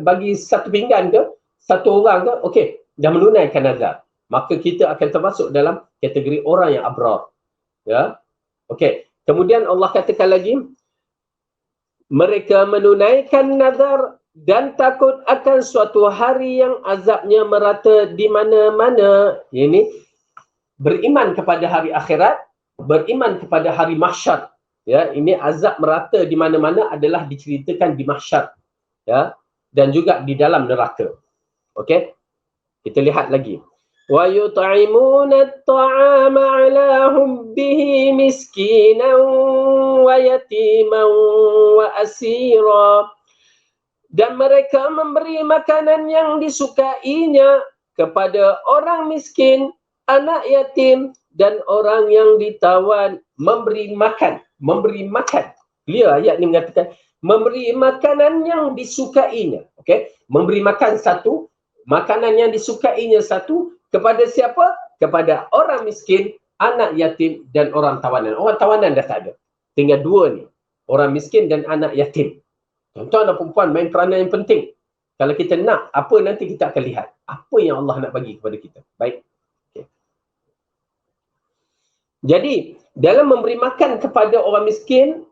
Bagi satu pinggan ke, satu orang ke, okey, dah menunaikan nazar. Maka kita akan termasuk dalam kategori orang yang abrar. Ya. Okey. Kemudian Allah katakan lagi, mereka menunaikan nazar dan takut akan suatu hari yang azabnya merata di mana-mana. Ini beriman kepada hari akhirat, beriman kepada hari mahsyar. Ya, ini azab merata di mana-mana adalah diceritakan di mahsyar. Ya, dan juga di dalam neraka. Okey. Kita lihat lagi. وَيُطْعِمُونَ الطَّعَامَ عَلَى حُبِّهِ مِسْكِينًا وَيَتِيمًا وَأَسِيرًا. Dan mereka memberi makanan yang disukainya kepada orang miskin, anak yatim, dan orang yang ditawan. Memberi makan. Beliau ayat ni mengatakan, memberi makanan yang disukainya. Okay? Memberi makan satu, makanan yang disukainya satu, kepada siapa? Kepada orang miskin, anak yatim, dan orang tawanan. Orang tawanan dah tak ada. Tinggal dua ni. Orang miskin dan anak yatim. Tuan-tuan dan perempuan, main peranan yang penting. Kalau kita nak, apa nanti kita akan lihat. Apa yang Allah nak bagi kepada kita. Baik. Okay. Jadi, dalam memberi makan kepada orang miskin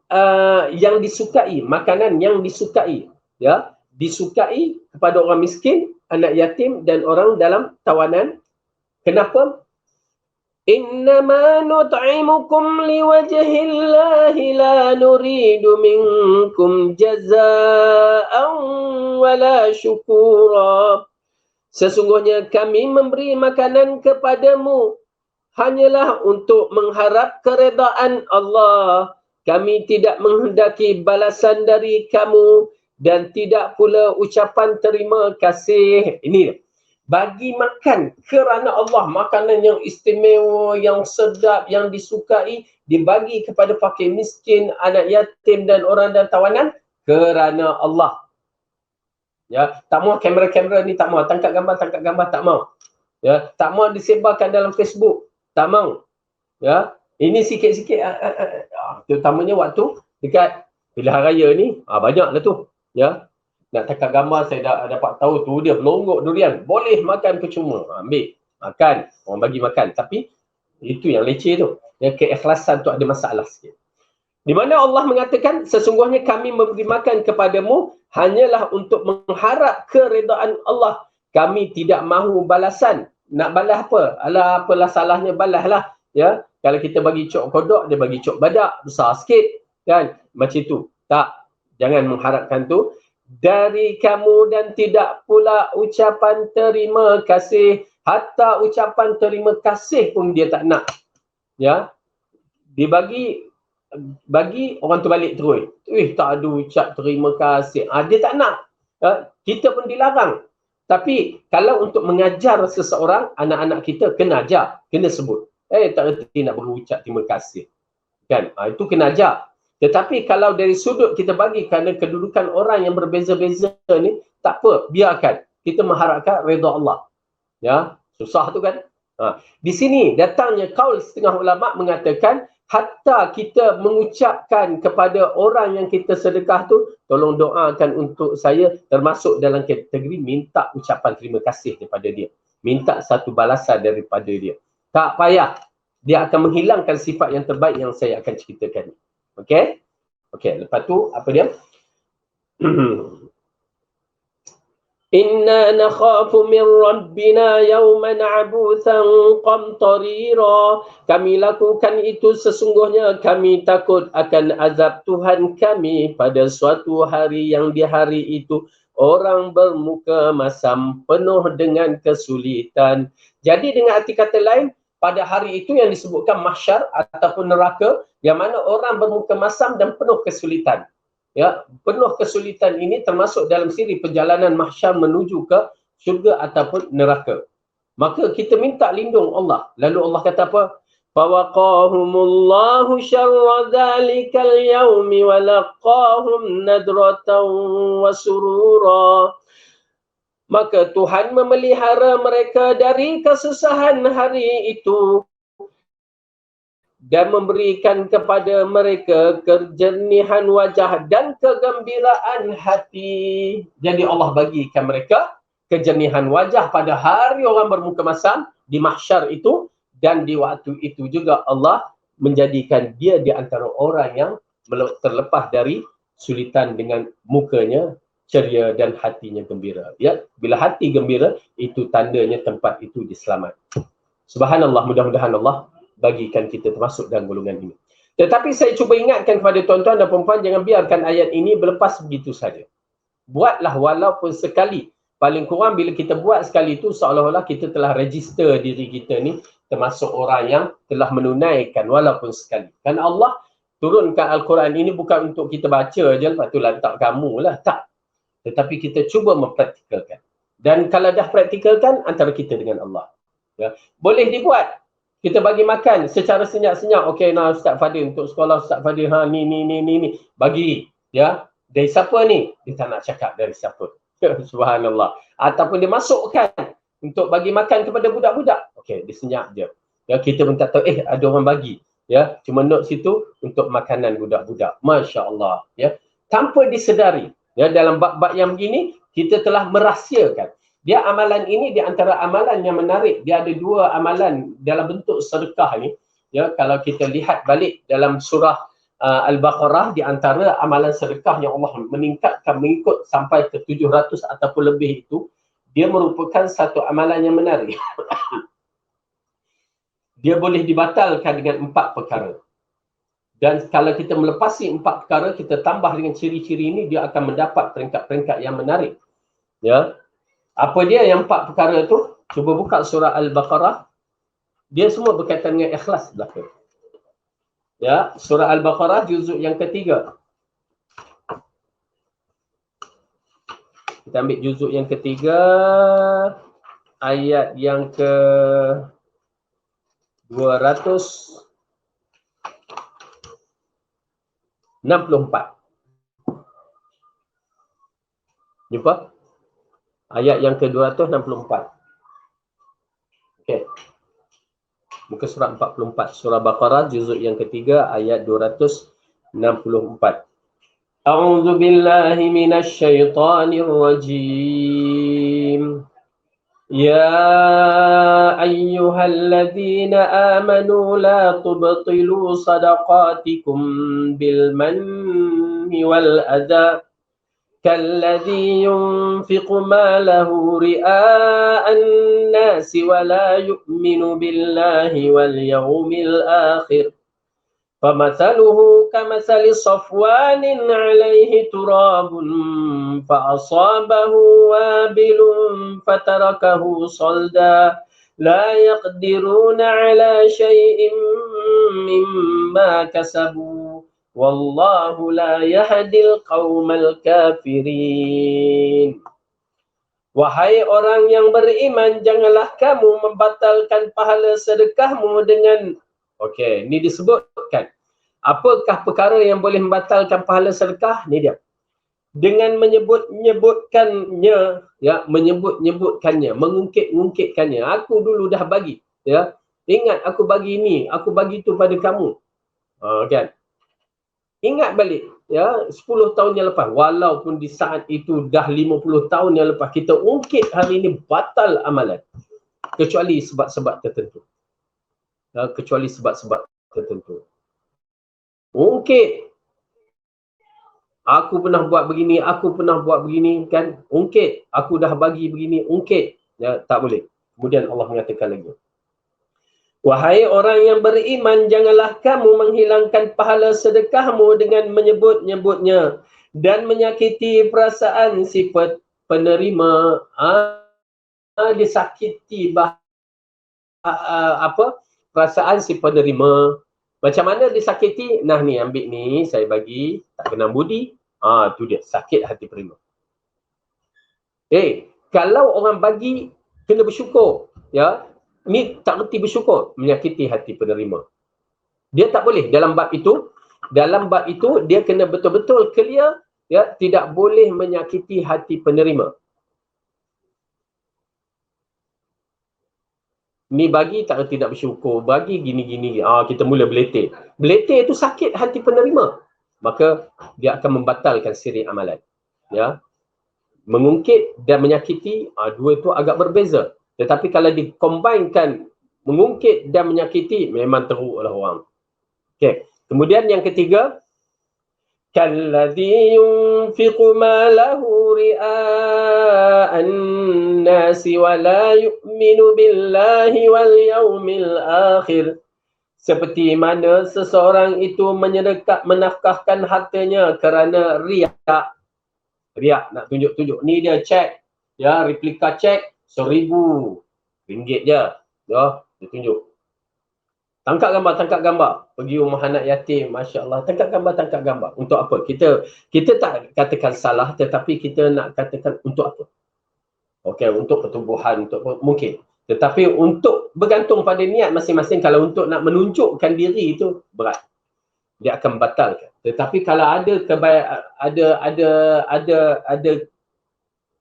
yang disukai, makanan yang disukai. Ya, disukai kepada orang miskin, anak yatim, dan orang dalam tawanan. Kenapa? Innama nut'imukum liwajhillahi la nuridu minkum jazaa'an wala syukura. Sesungguhnya kami memberi makanan kepadamu hanyalah untuk mengharap keredaan Allah. Kami tidak menghendaki balasan dari kamu dan tidak pula ucapan terima kasih. Ini bagi makan kerana Allah, makanan yang istimewa, yang sedap, yang disukai, dibagi kepada fakir miskin, anak yatim, dan orang dan tawanan kerana Allah. Ya, tak mau kamera-kamera ni, tak mau tangkap gambar, tak mau. Ya, tak mau disebarkan dalam Facebook, tak mau. Ya, ini sikit-sikit, terutamanya waktu dekat pilihan raya ni, banyaklah tu. Ya, nak tangkap gambar, saya dah dapat tahu tu dia pelonggok durian. Boleh makan percuma. Ambil. Makan. Orang bagi makan. Tapi itu yang leceh tu. Yang keikhlasan tu ada masalah sikit. Di mana Allah mengatakan, sesungguhnya kami memberi makan kepadamu hanyalah untuk mengharap keredaan Allah. Kami tidak mahu balasan nak balas apa? Alah, apalah salahnya, balas lah. Ya, kalau kita bagi cok kodok, dia bagi cok badak, besar sikit. Kan? Macam tu. Tak. Jangan mengharapkan tu. Dari kamu dan tidak pula ucapan terima kasih. Hatta ucapan terima kasih pun dia tak nak. Ya. Dia bagi orang tu balik terus. Tak ada ucap terima kasih. Dia tak nak. Kita pun dilarang. Tapi kalau untuk mengajar seseorang, anak-anak kita kena ajar, kena sebut. Tak reti nak berucap terima kasih. Kan? Itu kena ajar. Tetapi kalau dari sudut kita bagi kerana kedudukan orang yang berbeza-beza ni, tak apa, biarkan. Kita mengharapkan redha Allah. Ya, susah tu kan? Di sini datangnya kaul setengah ulama mengatakan hatta kita mengucapkan kepada orang yang kita sedekah tu, tolong doakan untuk saya, termasuk dalam kategori minta ucapan terima kasih daripada dia. Minta satu balasan daripada dia. Tak payah. Dia akan menghilangkan sifat yang terbaik yang saya akan ceritakan. Okey? Okey, lepas tu apa dia? Inna nakhafu min rabbina yawman abusan qamtarira. Kami lakukan itu sesungguhnya kami takut akan azab Tuhan kami pada suatu hari yang di hari itu orang bermuka masam penuh dengan kesulitan. Jadi dengan arti kata lain, pada hari itu yang disebutkan mahsyar ataupun neraka, yang mana orang bermuka masam dan penuh kesulitan. Ya, penuh kesulitan ini termasuk dalam siri perjalanan mahsyar menuju ke syurga ataupun neraka. Maka kita minta lindung Allah. Lalu Allah kata apa? Fawaqahumullahu syarra dzalikal yaumi wa laqahum nadratan wa surura. Maka Tuhan memelihara mereka dari kesusahan hari itu dan memberikan kepada mereka kejernihan wajah dan kegembiraan hati. Jadi Allah bagikan mereka kejernihan wajah pada hari orang bermuka masam di mahsyar itu, dan di waktu itu juga Allah menjadikan dia di antara orang yang terlepas dari sulitan dengan mukanya ceria dan hatinya gembira. Ya, bila hati gembira, itu tandanya tempat itu diselamat. Subhanallah, mudah-mudahan Allah bagikan kita termasuk dalam golongan ini. Tetapi saya cuba ingatkan kepada tuan-tuan dan puan-puan, jangan biarkan ayat ini berlepas begitu saja. Buatlah walaupun sekali. Paling kurang bila kita buat sekali itu, seolah-olah kita telah register diri kita ni termasuk orang yang telah menunaikan walaupun sekali. Kerana Allah turunkan Al-Quran ini bukan untuk kita baca je, lepas tu lantak kamu lah. Tak. Tetapi kita cuba mempraktikalkan. Dan kalau dah praktikalkan, antara kita dengan Allah. Ya. Boleh dibuat. Kita bagi makan secara senyap-senyap. Okey, nah Ustaz Fadil untuk sekolah Ustaz Fadil. Ni. Bagi. Ya. Dari siapa ni? Dia tak nak cakap dari siapa. Subhanallah. Ataupun dia masukkan untuk bagi makan kepada budak-budak. Okey, dia senyap je. Ya, kita pun tak tahu, ada orang bagi. Ya, cuma note situ untuk makanan budak-budak. Masya Allah. Ya. Tanpa disedari. Ya, dalam bab-bab yang begini, kita telah merahsiakan. Dia amalan ini di antara amalan yang menarik. Dia ada dua amalan dalam bentuk sedekah ni. Ya, kalau kita lihat balik dalam surah Al-Baqarah, di antara amalan sedekah yang Allah meningkatkan mengikut sampai ke 700 ataupun lebih itu, dia merupakan satu amalan yang menarik. Dia boleh dibatalkan dengan 4 perkara. Dan kalau kita melepasi 4 perkara, kita tambah dengan ciri-ciri ini, dia akan mendapat peringkat-peringkat yang menarik. Ya. Apa dia yang 4 perkara itu? Cuba buka surah Al-Baqarah. Dia semua berkaitan dengan ikhlas belakang. Ya, surah Al-Baqarah juzuk yang ketiga. Kita ambil juzuk yang ketiga, ayat yang ke 264. Jumpa? Ayat yang ke 264. Okey. Muka surat 44. Surah Baqarah juzuk yang ketiga ayat 264. A'udzu billahi minasy syaithanir rajim. Ya ayyuhalladzina amanu la tubtilu sadaqatikum bil manni wal adha كالذي ينفق ماله رئاء الناس ولا يؤمن بالله واليوم الآخر فمثله كمثل صفوان عليه تراب فأصابه وابل فتركه صلدا لا يقدرون على شيء مما كسبوا والله لا يهدي القوم الكافرين. Wahai orang yang beriman, janganlah kamu membatalkan pahala sedekahmu dengan ini disebutkan. Apakah perkara yang boleh membatalkan pahala sedekah? Ni dia. Dengan menyebut-nyebutkannya, ya, menyebut-nyebutkannya, mengungkit-ungkitkannya. Aku dulu dah bagi, ya. Ingat aku bagi ini, aku bagi itu pada kamu. Kan? Ingat balik, ya, 10 tahun yang lepas, walaupun di saat itu dah 50 tahun yang lepas, kita ungkit hari ini batal amalan. Kecuali sebab-sebab tertentu. Kecuali sebab-sebab tertentu. Ungkit. Aku pernah buat begini, aku pernah buat begini, kan? Ungkit. Aku dah bagi begini, ungkit. Ya, tak boleh. Kemudian Allah mengatakan lagi. Wahai orang yang beriman, janganlah kamu menghilangkan pahala sedekahmu dengan menyebut-nyebutnya dan menyakiti perasaan si penerima. Disakiti perasaan si penerima. Macam mana disakiti? Nah ni, ambil ni, saya bagi, tak kena budi. Tu dia, sakit hati penerima. Kalau orang bagi, kena bersyukur. Ya, ni tak reti bersyukur, menyakiti hati penerima. Dia tak boleh dalam bab itu dia kena betul-betul clear, ya, tidak boleh menyakiti hati penerima. Ni bagi tak reti nak bersyukur, bagi gini-gini, kita mula beletir. Beletir itu sakit hati penerima. Maka dia akan membatalkan siri amalan. Ya. Mengungkit dan menyakiti, dua itu agak berbeza. Tetapi kalau dikombainkan mengungkit dan menyakiti, memang teruklah orang. Okey. Kemudian yang ketiga, kalladzi yunfiqu malahu ri'a'an nasi wa la yu'minu billahi wal yawmil akhir. Seperti mana seseorang itu menafkahkan hartanya kerana riak. Riak, nak tunjuk-tunjuk. Ni dia cek, ya, replika cek RM1,000 je. Ya, dia tunjuk. Tangkap gambar. Pergi rumah anak yatim, Masya Allah. Tangkap gambar. Untuk apa? Kita tak katakan salah, tetapi kita nak katakan untuk apa? Okey, untuk pertumbuhan, untuk apa? Mungkin. Tetapi untuk bergantung pada niat masing-masing, kalau untuk nak menunjukkan diri itu berat. Dia akan batalkan. Tetapi kalau ada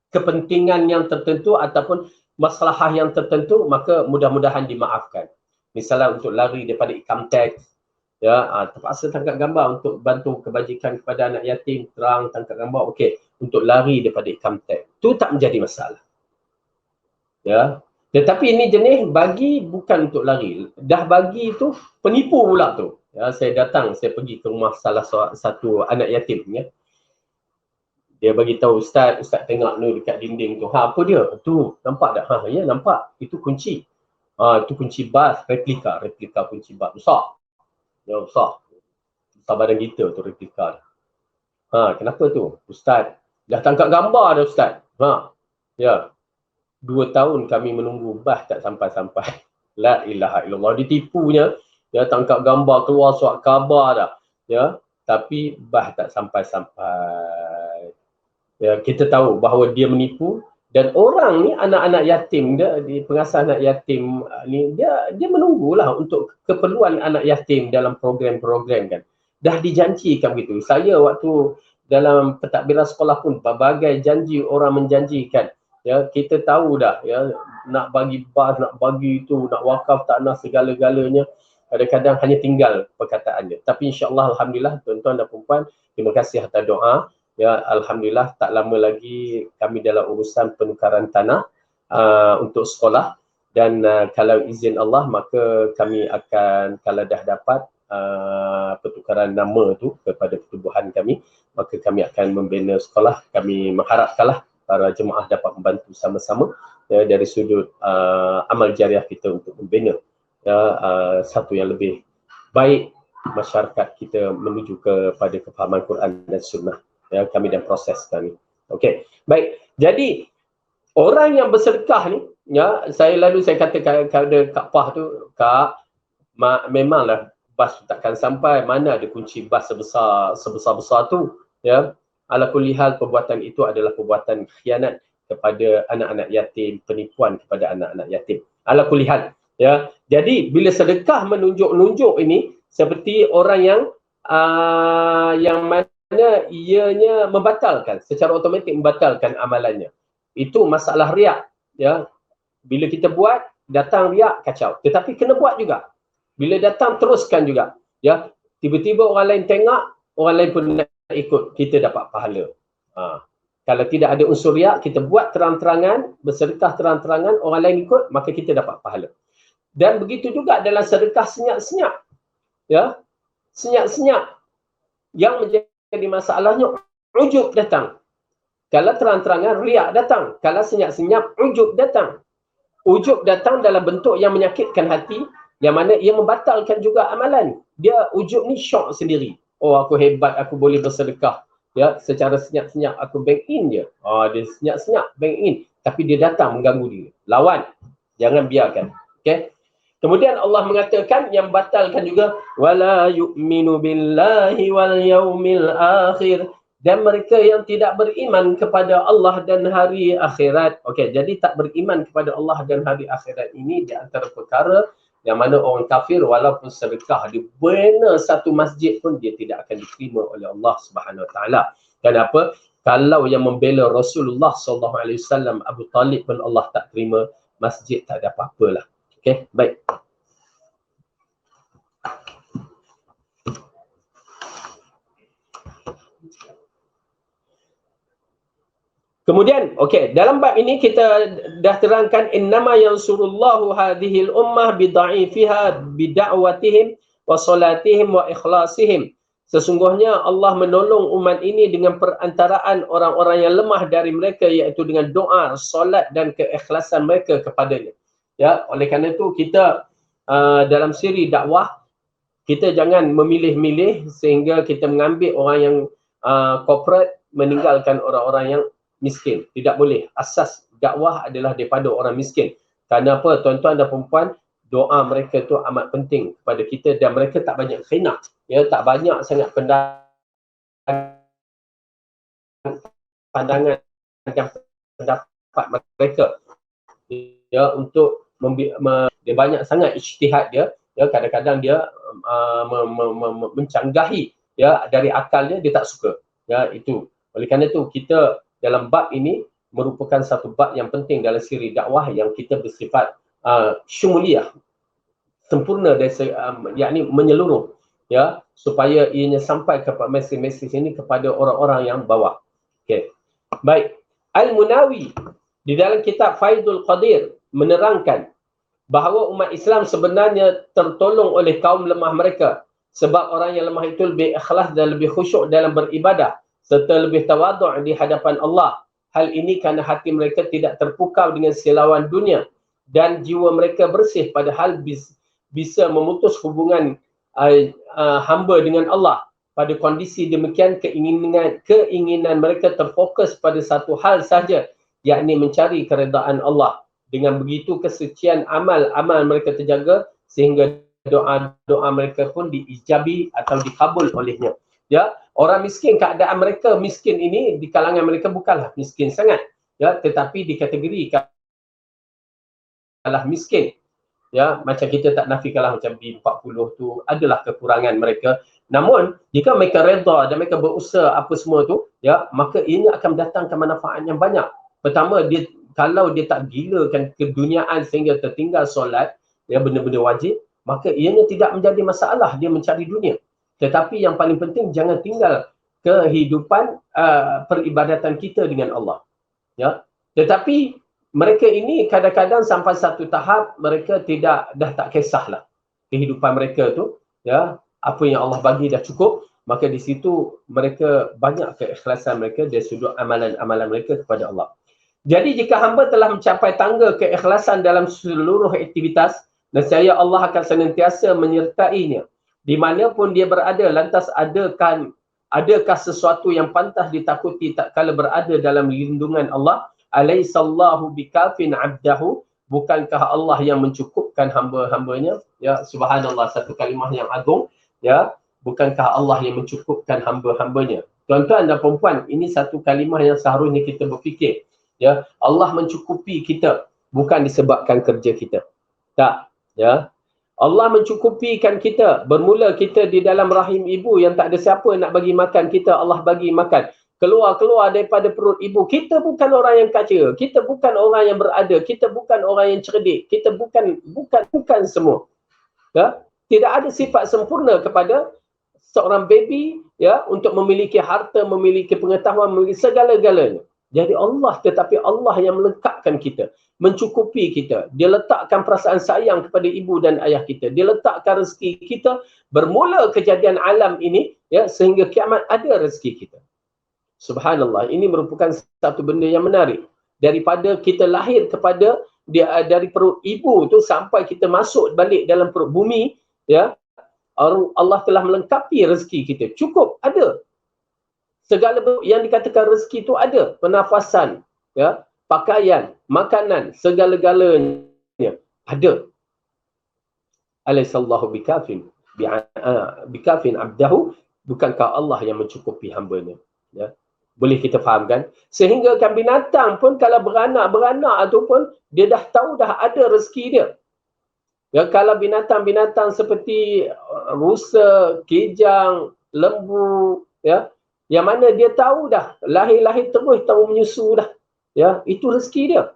kepentingan yang tertentu ataupun masalah yang tertentu, maka mudah-mudahan dimaafkan. Misalnya untuk lari daripada income tax, ya, terpaksa tangkap gambar untuk bantu kebajikan kepada anak yatim, terang tangkap gambar, okey, untuk lari daripada income tax, tu tak menjadi masalah. Ya, tetapi ini jenis bagi bukan untuk lari. Dah bagi tu penipu pula tu. Ya, saya pergi ke rumah salah satu anak yatim, ya. Dia bagi tahu ustaz tengok ni dekat dinding tu. Apa dia? Tu, nampak tak? Ya, nampak. Itu kunci. Itu kunci bas, replika kunci bas besar. Ya, besar. Besar badan kita tu replika. Kenapa tu? Ustaz dah tangkap gambar dah ustaz. Ya. 2 tahun kami menunggu, bas tak sampai-sampai. La ilaha illallah, ditipunya. Ya, tangkap gambar, keluar surat khabar dah. Ya, tapi bas tak sampai-sampai. Ya, kita tahu bahawa dia menipu, dan orang ni anak-anak yatim dia, di pengasas anak yatim ni, dia menunggulah untuk keperluan anak yatim dalam program-program, kan. Dah dijanjikan begitu. Saya waktu dalam pentadbiran sekolah pun berbagai janji orang menjanjikan. Ya, kita tahu dah, ya, nak bagi bas, nak bagi itu, nak wakaf tanah, segala-galanya. Kadang-kadang hanya tinggal perkataannya. Tapi insya-Allah, alhamdulillah, tuan-tuan dan puan-puan, terima kasih atas doa. Ya, alhamdulillah, tak lama lagi kami dalam urusan penukaran tanah untuk sekolah, dan kalau izin Allah, maka kami akan, kalau dah dapat pertukaran nama tu kepada pertubuhan kami, maka kami akan membina sekolah. Kami mengharapkanlah para jemaah dapat membantu sama-sama dari sudut amal jariah kita untuk membina satu yang lebih baik masyarakat kita menuju kepada kefahaman Quran dan Sunnah. Kami dan proses kami. Okey, baik. Jadi orang yang bersedekah ni, saya kata kepada Kak Pah tu, Kak, memanglah bas takkan sampai, mana ada kunci bas sebesar tu, ala kulli hal perbuatan itu adalah perbuatan khianat kepada anak-anak yatim, penipuan kepada anak-anak yatim. Ala kulli hal, Jadi bila sedekah menunjuk-nunjuk ini seperti orang yang mana ianya membatalkan, secara automatik membatalkan amalannya. Itu masalah riak, Bila kita buat, datang riak, kacau. Tetapi kena buat juga. Bila datang, teruskan juga. Tiba-tiba orang lain tengok, orang lain pun nak ikut, kita dapat pahala. Kalau tidak ada unsur riak, kita buat terang-terangan, bersedekah terang-terangan, orang lain ikut, maka kita dapat pahala. Dan begitu juga dalam sedekah senyap-senyap. Senyap-senyap. Yang menjadi masalahnya, ujub datang. Kalau terang-terangan, riak datang. Kalau senyap-senyap, ujub datang. Ujub datang dalam bentuk yang menyakitkan hati, yang mana ia membatalkan juga amalan. Dia ujub ni syok sendiri. Oh, aku hebat, aku boleh bersedekah. Secara senyap-senyap aku bank in je. Dia senyap-senyap bank in. Tapi dia datang mengganggu dia. Lawan. Jangan biarkan. Okay? Kemudian Allah mengatakan yang batalkan juga, wala yu'minu billahi wal yaumil akhir. Dan mereka yang tidak beriman kepada Allah dan hari akhirat. Okey, jadi tak beriman kepada Allah dan hari akhirat ini di antara perkara yang mana orang kafir walaupun sedekah dibina satu masjid pun dia tidak akan diterima oleh Allah Subhanahu Wa Taala. Kenapa? Kalau yang membela Rasulullah SAW Abu Talib pun Allah tak terima, masjid tak ada apa-apalah. Okey, baik. Kemudian, okey, dalam bab ini kita dah terangkan innama yansurullahu hadhil ummah bidha'ifiha bida'watihim wa salatihim wa ikhlasihim. Sesungguhnya Allah menolong umat ini dengan perantaraan orang-orang yang lemah dari mereka, iaitu dengan doa, solat dan keikhlasan mereka kepadanya. Oleh kerana itu kita dalam siri dakwah kita jangan memilih-milih sehingga kita mengambil orang yang corporate meninggalkan orang-orang yang miskin. Tidak boleh. Asas dakwah adalah daripada orang miskin. Kerana apa, tuan-tuan dan perempuan, doa mereka tu amat penting kepada kita dan mereka tak banyak khidmat. Tak banyak sangat pandangan dan pendapat mereka. Untuk dia banyak sangat ijtihad dia. Kadang-kadang dia mencanggahi dari akalnya, dia tak suka. Itu. Oleh kerana itu kita dalam bab ini merupakan satu bab yang penting dalam siri dakwah yang kita bersifat syumuliyah, sempurna dari yakni menyeluruh, supaya ianya sampai kepada mesej-mesej ini kepada orang-orang yang bawah. Okey. Baik. Al-Munawi di dalam kitab Faidul Qadir menerangkan bahawa umat Islam sebenarnya tertolong oleh kaum lemah mereka sebab orang yang lemah itu lebih ikhlas dan lebih khusyuk dalam beribadah serta lebih tawaduk di hadapan Allah. Hal ini kerana hati mereka tidak terpukau dengan silauan dunia dan jiwa mereka bersih, padahal bisa memutus hubungan hamba dengan Allah. Pada kondisi demikian, keinginan mereka terfokus pada satu hal sahaja, yakni mencari keredaan Allah. Dengan begitu kesucian amal mereka terjaga sehingga doa-doa mereka pun diijabi atau dikabul olehnya. Orang miskin, keadaan mereka miskin ini di kalangan mereka bukanlah miskin sangat, tetapi dikategorikan miskin. Macam kita tak nafikanlah macam di 40 tu adalah kekurangan mereka. Namun jika mereka redha dan mereka berusaha apa semua tu, maka ianya akan mendatangkan manfaat yang banyak. Pertama, kalau dia tak gilakan keduniaan sehingga tertinggal solat, benda-benda wajib, maka ianya tidak menjadi masalah dia mencari dunia. Tetapi yang paling penting, jangan tinggal kehidupan peribadatan kita dengan Allah. Tetapi mereka ini kadang-kadang sampai satu tahap mereka dah tak kisahlah kehidupan mereka tu, apa yang Allah bagi dah cukup. maka di situ mereka banyak keikhlasan mereka dari sudut amalan-amalan mereka kepada Allah. Jadi jika hamba telah mencapai tangga keikhlasan dalam seluruh aktivitas, nescaya Allah akan senantiasa menyertainya. Di mana pun dia berada, lantas adakah sesuatu yang pantas ditakuti tak kala berada dalam lindungan Allah? Alaihissallahu bikafin abdahu. Bukankah Allah yang mencukupkan hamba-hambanya? Ya, subhanallah, satu kalimah yang agung. Ya, bukankah Allah yang mencukupkan hamba-hambanya? Tuan-tuan dan perempuan, ini satu kalimah yang seharusnya kita berfikir. Ya, Allah mencukupi kita bukan disebabkan kerja kita. Tak, ya. Allah mencukupikan kita. Bermula kita di dalam rahim ibu yang tak ada siapa nak bagi makan kita, Allah bagi makan. Keluar daripada perut ibu. Kita bukan orang yang kaya, kita bukan orang yang berada, kita bukan orang yang cerdik, kita bukan semua. Ya? Tidak ada sifat sempurna kepada seorang baby, ya, untuk memiliki harta, memiliki pengetahuan, memiliki segala-galanya. Jadi Allah, tetapi Allah yang melengkapkan kita, mencukupi kita. Dia letakkan perasaan sayang kepada ibu dan ayah kita. Dia letakkan rezeki kita bermula kejadian alam ini, ya, sehingga kiamat ada rezeki kita. Subhanallah, ini merupakan satu benda yang menarik. Daripada kita lahir kepada dari perut ibu tu sampai kita masuk balik dalam perut bumi, ya, Allah telah melengkapi rezeki kita. Cukup, ada. Segala yang dikatakan rezeki itu ada. Pernafasan, ya, pakaian, makanan, segala-galanya ada. Alaihissallahu bikafin abdahu. Bukankah Allah yang mencukupi hambanya? Ya. Boleh kita fahamkan? Sehingga kan binatang pun kalau beranak tu pun dia dah tahu dah ada rezeki dia. Ya, kalau binatang-binatang seperti rusa, kijang, lembu, ya, yang mana dia tahu dah, lahir-lahir terus tahu menyusu dah. Ya, itu rezeki dia.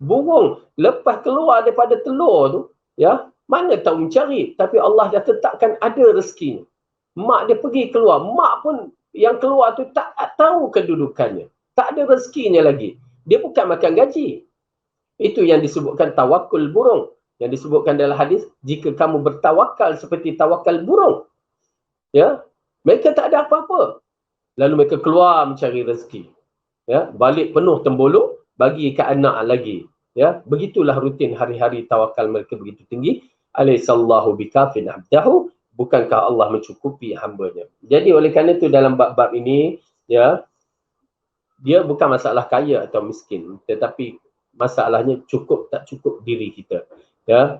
Burung lepas keluar daripada telur tu, ya, mana tahu mencari, tapi Allah dah tetapkan ada rezeki. Mak dia pergi keluar, mak pun yang keluar tu tak tahu kedudukannya. Tak ada rezekinya lagi. Dia bukan makan gaji. Itu yang disebutkan tawakul burung. Yang disebutkan dalam hadis, jika kamu bertawakal seperti tawakal burung, ya, mereka tak ada apa-apa. Lalu mereka keluar mencari rezeki. Ya, balik penuh tembolo, bagi ke anak lagi. Ya, begitulah rutin hari-hari tawakal mereka begitu tinggi. Alaihissallahu bikafin abdahu. Bukankah Allah mencukupi hambanya? Jadi oleh kerana itu dalam bab-bab ini, ya, dia bukan masalah kaya atau miskin, tetapi masalahnya cukup tak cukup diri kita. Ya,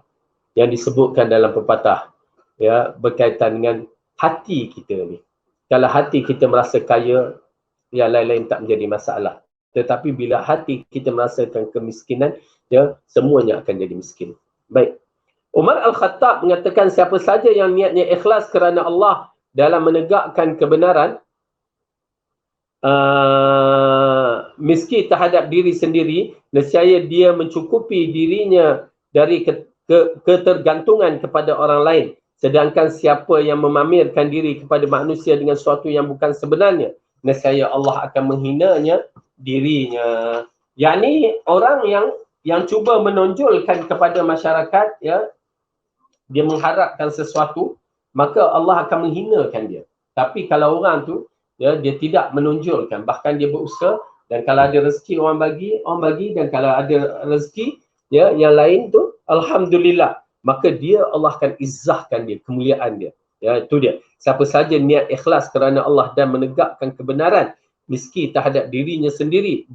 yang disebutkan dalam pepatah, ya, berkaitan dengan hati kita ni. Kalau hati kita merasa kaya, yang lain-lain tak menjadi masalah. Tetapi bila hati kita merasakan kemiskinan, ya, semuanya akan jadi miskin. Baik. Umar Al-Khattab mengatakan siapa saja yang niatnya ikhlas kerana Allah dalam menegakkan kebenaran, miskin terhadap diri sendiri, nescaya dia mencukupi dirinya dari ketergantungan kepada orang lain. Sedangkan siapa yang memamerkan diri kepada manusia dengan sesuatu yang bukan sebenarnya, nescaya Allah akan menghinanya dirinya. Yakni orang yang cuba menonjolkan kepada masyarakat, ya, dia mengharapkan sesuatu, maka Allah akan menghinakan dia. Tapi kalau orang tu, ya, dia tidak menonjolkan, bahkan dia berusaha, dan kalau ada rezeki orang bagi, dan kalau ada rezeki, ya, yang lain tu, alhamdulillah, maka dia, Allah akan izzahkan dia, kemuliaan dia. Ya, itu dia. Siapa saja niat ikhlas kerana Allah dan menegakkan kebenaran, miskin terhadap dirinya sendiri,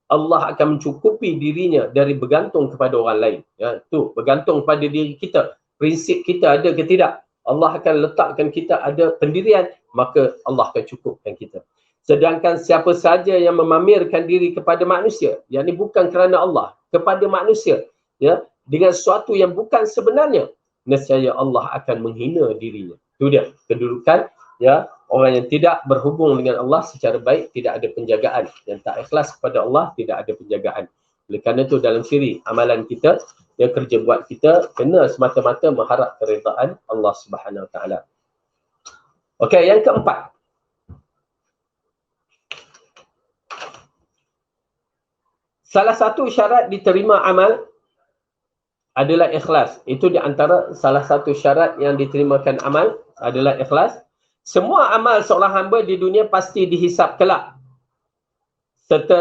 Allah akan mencukupi dirinya dari bergantung kepada orang lain. Ya, tu, bergantung pada diri kita. Prinsip kita ada ke tidak? Allah akan letakkan kita ada pendirian, maka Allah akan cukupkan kita. Sedangkan siapa saja yang memamerkan diri kepada manusia, yang ini bukan kerana Allah, kepada manusia, ya, dengan sesuatu yang bukan sebenarnya, nescaya Allah akan menghina dirinya. Itu dia kedudukan, ya, orang yang tidak berhubung dengan Allah secara baik, tidak ada penjagaan. Yang tak ikhlas kepada Allah, tidak ada penjagaan. Oleh kerana itu dalam siri amalan kita, ya, kerja buat kita kena semata-mata mengharap keredaan Allah Subhanahu Wa Taala. Okey, yang keempat. Salah satu syarat diterima amal adalah ikhlas. Itu di antara salah satu syarat yang diterimakan amal adalah ikhlas. Semua amal seorang hamba di dunia pasti dihisap kelak.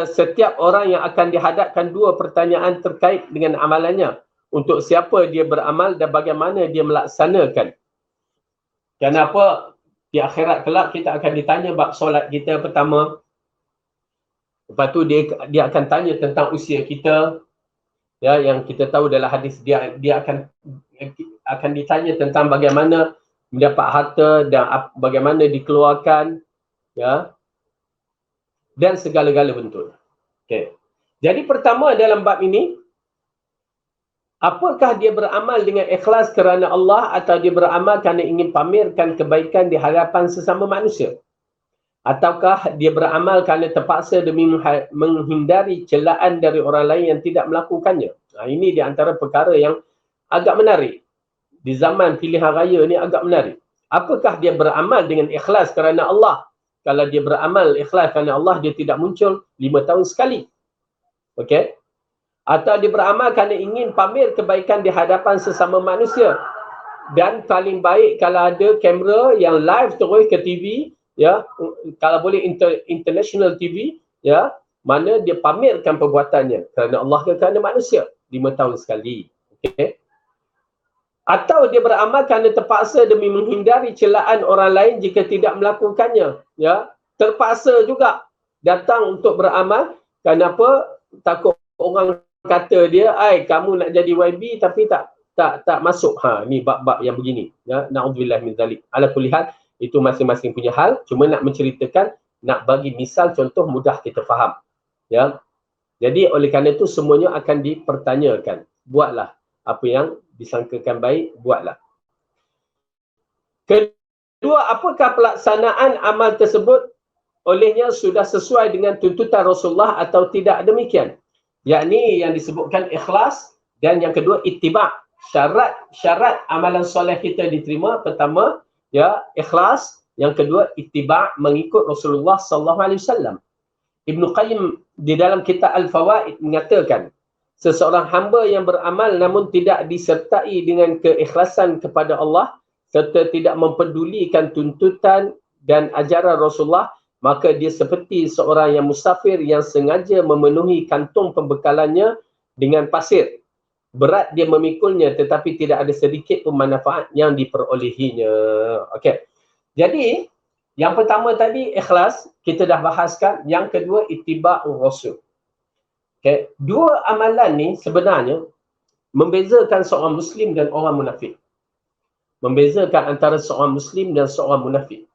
Setiap orang yang akan dihadapkan dua pertanyaan terkait dengan amalannya. Untuk siapa dia beramal dan bagaimana dia melaksanakan. Kenapa di akhirat kelak kita akan ditanya bab solat kita pertama. Lepas tu dia akan tanya tentang usia kita. Ya, yang kita tahu dalam hadis dia akan ditanya tentang bagaimana mendapat harta dan bagaimana dikeluarkan, ya, dan segala-gala bentuk. Okey. Jadi pertama dalam bab ini, apakah dia beramal dengan ikhlas kerana Allah atau dia beramal kerana ingin pamerkan kebaikan di hadapan sesama manusia? Ataukah dia beramal kerana terpaksa demi menghindari celaan dari orang lain yang tidak melakukannya? Ini di antara perkara yang agak menarik. Di zaman pilihan raya ni agak menarik. Apakah dia beramal dengan ikhlas kerana Allah? Kalau dia beramal ikhlas kerana Allah, dia tidak muncul 5 tahun sekali. Okey? Atau dia beramal kerana ingin pamer kebaikan di hadapan sesama manusia. Dan paling baik kalau ada kamera yang live terus ke TV, ya, kalau boleh international TV, ya, mana dia pamerkan perbuatannya kerana Allah ke kerana manusia 5 tahun sekali. Okey. Atau dia beramal kerana terpaksa demi menghindari celaan orang lain jika tidak melakukannya, ya. Terpaksa juga datang untuk beramal. Kenapa? Takut orang kata dia, "Ai, kamu nak jadi YB tapi tak masuk." Ni bab-bab yang begini, ya. Na'udzubillah min zalik. Ala kulli hal, itu masing-masing punya hal, cuma nak menceritakan, nak bagi misal contoh mudah kita faham, ya. Jadi oleh kerana itu semuanya akan dipertanyakan. Buatlah apa yang disangkakan baik, buatlah. Kedua, apakah pelaksanaan amal tersebut olehnya sudah sesuai dengan tuntutan Rasulullah atau tidak demikian? Yakni yang disebutkan ikhlas, dan yang kedua ittiba'. Syarat amalan soleh kita diterima, pertama, ya, ikhlas, yang kedua ittiba', mengikut Rasulullah sallallahu alaihi wasallam. Ibnu Qayyim di dalam kitab Al-Fawaid mengatakan, seseorang hamba yang beramal namun tidak disertai dengan keikhlasan kepada Allah serta tidak mempedulikan tuntutan dan ajaran Rasulullah, maka dia seperti seorang yang musafir yang sengaja memenuhi kantung pembekalannya dengan pasir. Berat dia memikulnya tetapi tidak ada sedikit pun manfaat yang diperolehinya. Okey. Jadi, yang pertama tadi ikhlas, kita dah bahaskan. Yang kedua ittiba'ur rasul. Okay. Dua amalan ni sebenarnya membezakan seorang Muslim dan orang munafik. Membezakan antara seorang Muslim dan seorang munafik.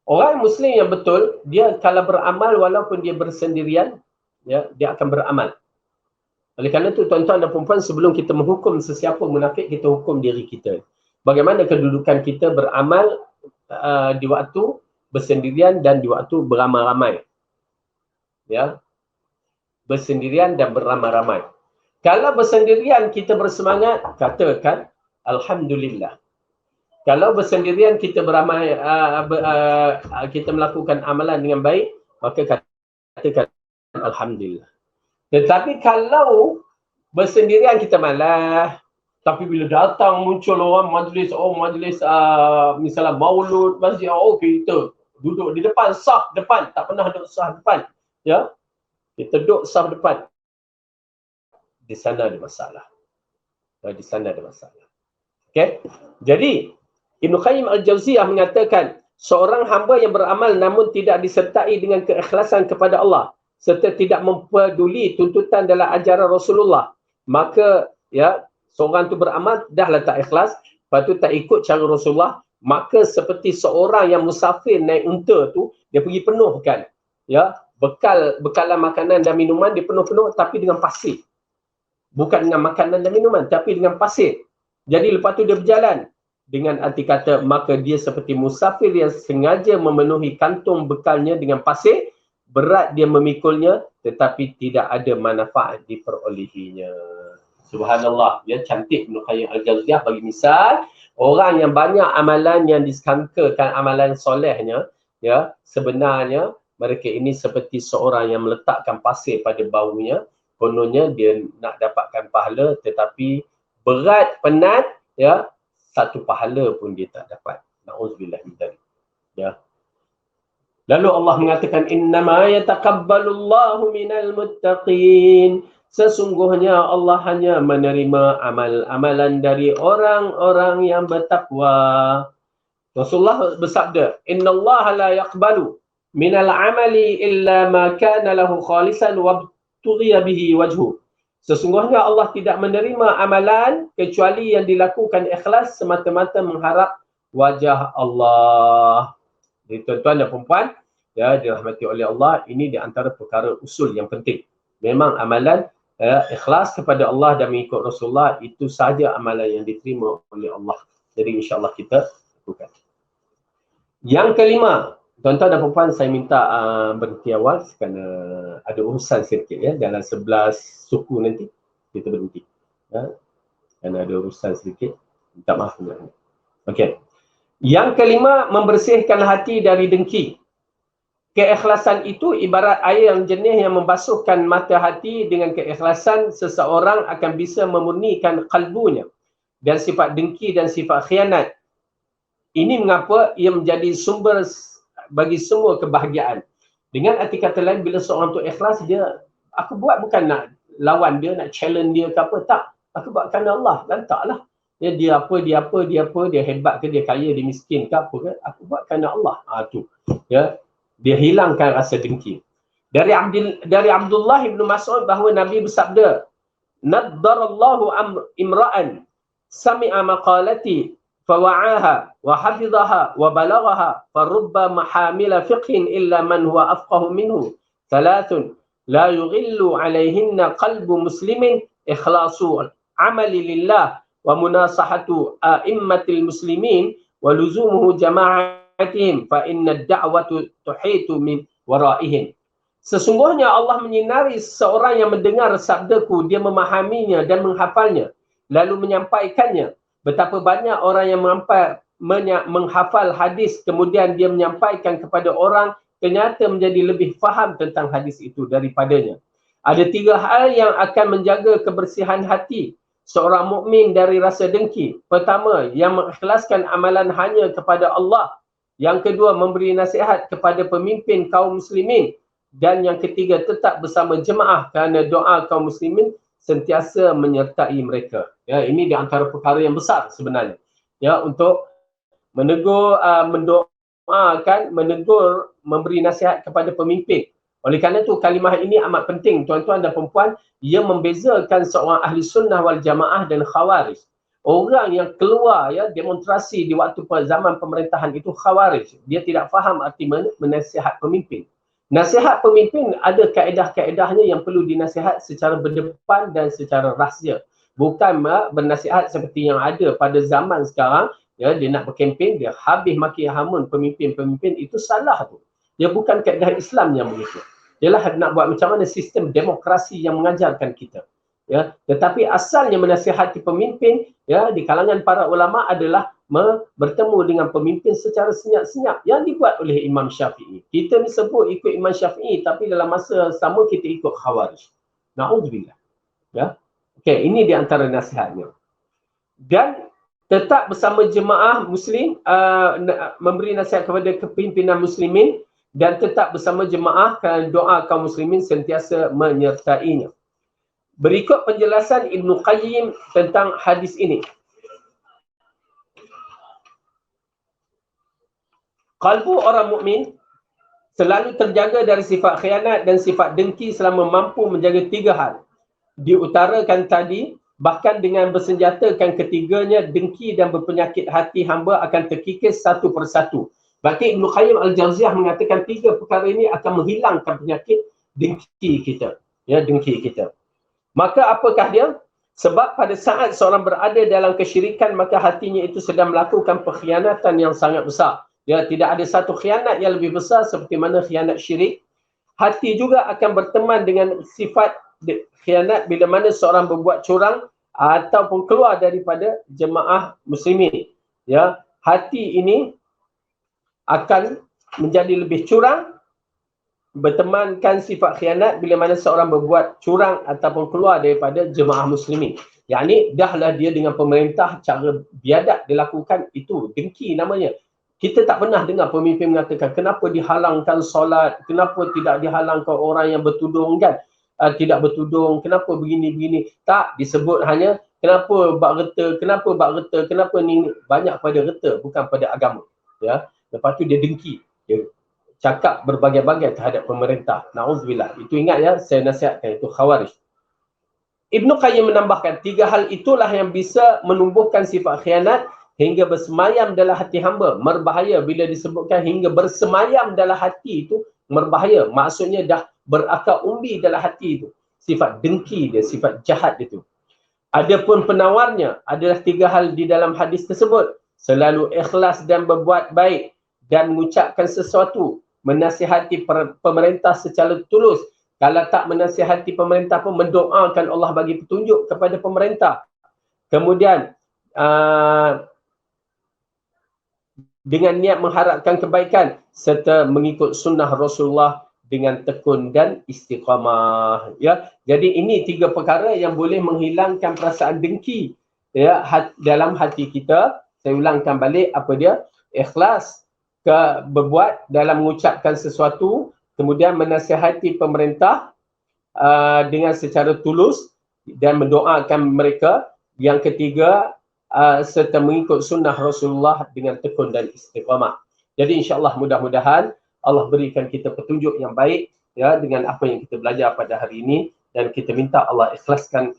Orang Muslim yang betul, dia kalau beramal walaupun dia bersendirian, ya, dia akan beramal. Oleh kerana itu tuan-tuan dan puan-puan, sebelum kita menghukum sesiapa munafik, kita hukum diri kita. Bagaimana kedudukan kita beramal di waktu bersendirian dan di waktu beramai-ramai. Ya. Bersendirian dan beramai-ramai. Kalau bersendirian kita bersemangat, katakan alhamdulillah. Kalau bersendirian kita beramai, kita melakukan amalan dengan baik, maka katakan alhamdulillah. Tetapi kalau bersendirian kita malas, tapi bila datang muncul orang majlis, misalnya maulud, masjid, kita duduk di depan, saf depan, tak pernah duduk saf depan, ya. Kita duduk saf depan. Di sana ada masalah. Di sana ada masalah. Okey. Jadi Ibnu Qayyim Al-Jauziyah mengatakan, seorang hamba yang beramal namun tidak disertai dengan keikhlasan kepada Allah serta tidak mempeduli tuntutan dalam ajaran Rasulullah, maka, ya, seorang tu beramal dah lah tak ikhlas, lepas tu tak ikut cara Rasulullah, maka seperti seorang yang musafir naik unta tu, dia pergi penuhkan, ya, bekalan makanan dan minuman dia penuh-penuh tapi dengan pasir. Bukan dengan makanan dan minuman tapi dengan pasir. Jadi lepas tu dia berjalan dengan arti kata, maka dia seperti musafir yang sengaja memenuhi kantung bekalnya dengan pasir, berat dia memikulnya tetapi tidak ada manfaat diperolehinya. Subhanallah, ya, cantik Ibnu Qayyim Al-Jauziyah bagi misal orang yang banyak amalan yang disangkakan amalan solehnya, ya, sebenarnya mereka ini seperti seorang yang meletakkan pasir pada baunya, kononnya dia nak dapatkan pahala tetapi berat, penat, ya, satu pahala pun dia tak dapat. Na'udzubillah min dzalik. Ya. Lalu Allah mengatakan innama yataqabbalullahu minal muttaqin. Sesungguhnya Allah hanya menerima amal-amalan dari orang-orang yang bertakwa. Rasulullah bersabda, innallaha la yaqbalu minal amali illa ma kana lahu khalisan wa tughiya bihi wajhu. Sesungguhnya Allah tidak menerima amalan kecuali yang dilakukan ikhlas semata-mata mengharap wajah Allah. Jadi tuan-tuan dan puan-puan, ya, dirahmati oleh Allah, ini di antara perkara usul yang penting. Memang amalan ikhlas kepada Allah dan mengikut Rasulullah itu sahaja amalan yang diterima oleh Allah. Jadi insya-Allah kita lakukan. Yang kelima, tuan-tuan dan puan-puan, saya minta berhenti awal kerana ada urusan sedikit, ya, dalam 11 suku nanti kita berhenti. Ya. Kerana ada urusan sedikit, minta maaf. Okey. Yang kelima, membersihkan hati dari dengki. Keikhlasan itu ibarat air yang jernih yang membasuhkan mata hati. Dengan keikhlasan, seseorang akan bisa memurnikan kalbunya dan sifat dengki dan sifat khianat. Ini mengapa ia menjadi sumber bagi semua kebahagiaan. Dengan arti kata lain, bila seorang tu ikhlas, dia, aku buat bukan nak lawan dia, nak challenge dia ke apa, tak. Aku buat kerana Allah, dan taklah. Ya, dia hebat ke, dia kaya, dia miskin ke apa ke, aku buat kerana Allah. Tu. Ya, dia hilangkan rasa dengki. Dari Abdullah ibn Mas'ud bahawa Nabi bersabda, naddarallahu imra'an sami'a maqalati fawa'aha wa hafizaha wa balaghaha farubba mahamila fiqhin illa man huwa afqahu minhu thalathun la yughillu alaihinna qalbu muslimin ikhlasu amali lillah wa munasahatu a'immatil muslimin wa luzumuhu jama'atihim fa inna ad-da'watu tuhitu min waraihim. Sesungguhnya Allah menyinari seorang yang mendengar sabdaku, dia memahaminya dan menghafalnya lalu menyampaikannya. Betapa banyak orang yang menghafal hadis kemudian dia menyampaikan kepada orang, ternyata menjadi lebih faham tentang hadis itu daripadanya. Ada 3 hal yang akan menjaga kebersihan hati seorang mukmin dari rasa dengki. Pertama, yang mengikhlaskan amalan hanya kepada Allah. Yang kedua, memberi nasihat kepada pemimpin kaum muslimin. Dan yang ketiga, tetap bersama jemaah kerana doa kaum muslimin sentiasa menyertai mereka. Ya, ini di antara perkara yang besar sebenarnya. Ya, untuk menegur, mendoakan, menegur, memberi nasihat kepada pemimpin. Oleh kerana itu kalimah ini amat penting, tuan-tuan dan puan-puan. Ia membezakan seorang ahli sunnah wal jamaah dan khawarij. Orang yang keluar, ya, demonstrasi di waktu zaman pemerintahan itu khawarij. Dia tidak faham arti menasihat pemimpin. Nasihat pemimpin ada kaedah-kaedahnya yang perlu dinasihat secara berdepan dan secara rahsia. Bukan bernasihat seperti yang ada pada zaman sekarang, ya, dia nak berkempen, dia habis maki hamun pemimpin-pemimpin, itu salah tu. Dia bukan kaedah Islam yang begitu. Ialah nak buat macam mana sistem demokrasi yang mengajarkan kita. Ya, tetapi asalnya menasihati pemimpin, ya, di kalangan para ulama adalah bertemu dengan pemimpin secara senyap-senyap yang dibuat oleh Imam Syafi'i. Kita ni sebut ikut Imam Syafi'i tapi dalam masa sama kita ikut Khawarij. Na'udzubillah. Ya. Okey, ini di antara nasihatnya. Dan tetap bersama jemaah muslim, memberi nasihat kepada kepimpinan muslimin dan tetap bersama jemaah kerana doa kaum muslimin sentiasa menyertainya. Berikut penjelasan Ibn Qayyim tentang hadis ini. Kalbu orang mukmin selalu terjaga dari sifat khianat dan sifat dengki selama mampu menjaga 3 hal. Diutarakan tadi, bahkan dengan bersenjatakan ketiganya, dengki dan berpenyakit hati hamba akan terkikis satu persatu. Berarti Ibn Qayyim Al-Jauziyah mengatakan 3 perkara ini akan menghilangkan penyakit dengki kita. Ya, dengki kita. Maka apakah dia? Sebab pada saat seorang berada dalam kesyirikan, maka hatinya itu sedang melakukan pengkhianatan yang sangat besar. Ya, tidak ada satu khianat yang lebih besar seperti mana khianat syirik. Hati juga akan berteman dengan sifat khianat bila mana seorang berbuat curang ataupun keluar daripada jemaah muslimin. Ya, hati ini akan menjadi lebih curang, bertemankan sifat khianat bila mana seorang berbuat curang ataupun keluar daripada jemaah muslimin. Yang ni dahlah dia dengan pemerintah cara biadab dilakukan, itu dengki namanya. Kita tak pernah dengar pemimpin mengatakan kenapa dihalangkan solat, kenapa tidak dihalangkan orang yang bertudung kan, tidak bertudung, kenapa begini-begini. Tak, disebut hanya kenapa bak reta, kenapa ni, banyak pada reta bukan pada agama. Ya, lepas tu dia dengki, dia cakap berbagai-bagai terhadap pemerintah. Na'udzubillah. Itu ingat ya, saya nasihatkan, itu khawarij. Ibnu Qayyim menambahkan, 3 hal itulah yang bisa menumbuhkan sifat khianat hingga bersemayam dalam hati hamba. Berbahaya bila disebutkan hingga bersemayam dalam hati itu, berbahaya. Maksudnya dah berakar umbi dalam hati itu. Sifat dengki dia, sifat jahat itu. Adapun penawarnya adalah 3 hal di dalam hadis tersebut. Selalu ikhlas dan berbuat baik dan mengucapkan sesuatu. Menasihati pemerintah secara tulus. Kalau tak menasihati pemerintah pun mendoakan Allah bagi petunjuk kepada pemerintah. Kemudian dengan niat mengharapkan kebaikan serta mengikut sunnah Rasulullah dengan tekun dan istiqamah. Ya, jadi ini 3 perkara yang boleh menghilangkan perasaan dengki ya dalam hati kita. Saya ulangkan balik apa dia? Ikhlas, berbuat dalam mengucapkan sesuatu, kemudian menasihati pemerintah dengan secara tulus dan mendoakan mereka. Yang ketiga, serta mengikut sunnah Rasulullah dengan tekun dan istiqamah. Jadi insya-Allah mudah-mudahan Allah berikan kita petunjuk yang baik ya dengan apa yang kita belajar pada hari ini, dan kita minta Allah ikhlaskan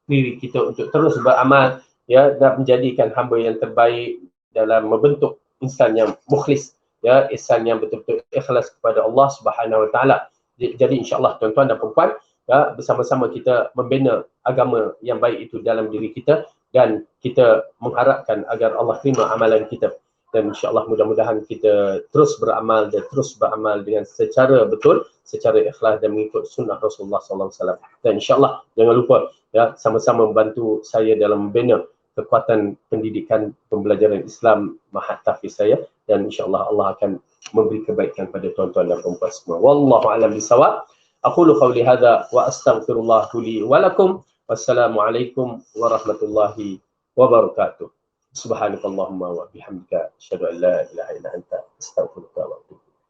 diri kita untuk terus beramal ya dan menjadikan hamba yang terbaik dalam membentuk insan yang mukhlis ya, insan yang betul-betul ikhlas kepada Allah Subhanahu Wa Taala. Jadi insya-Allah tuan-tuan dan puan-puan ya, bersama-sama kita membina agama yang baik itu dalam diri kita, dan kita mengharapkan agar Allah terima amalan kita. Dan insya-Allah mudah-mudahan kita terus beramal dan terus beramal dengan secara betul, secara ikhlas dan mengikut sunnah Rasulullah sallallahu alaihi wasallam. Dan insya-Allah jangan lupa ya, sama-sama membantu saya dalam membina kekuatan pendidikan pembelajaran Islam Mahat Tahfiz saya, dan insya-Allah Allah akan memberi kebaikan pada tuan-tuan dan puan-puan semua. Wallahu a'lam bishawab. Aqulu qawli hadza wa astaghfirullah li wa lakum. Wassalamualaikum warahmatullahi wabarakatuh. Subhanakallahumma wa bihamdika asyhadu an la ilaha illa anta astaghfiruka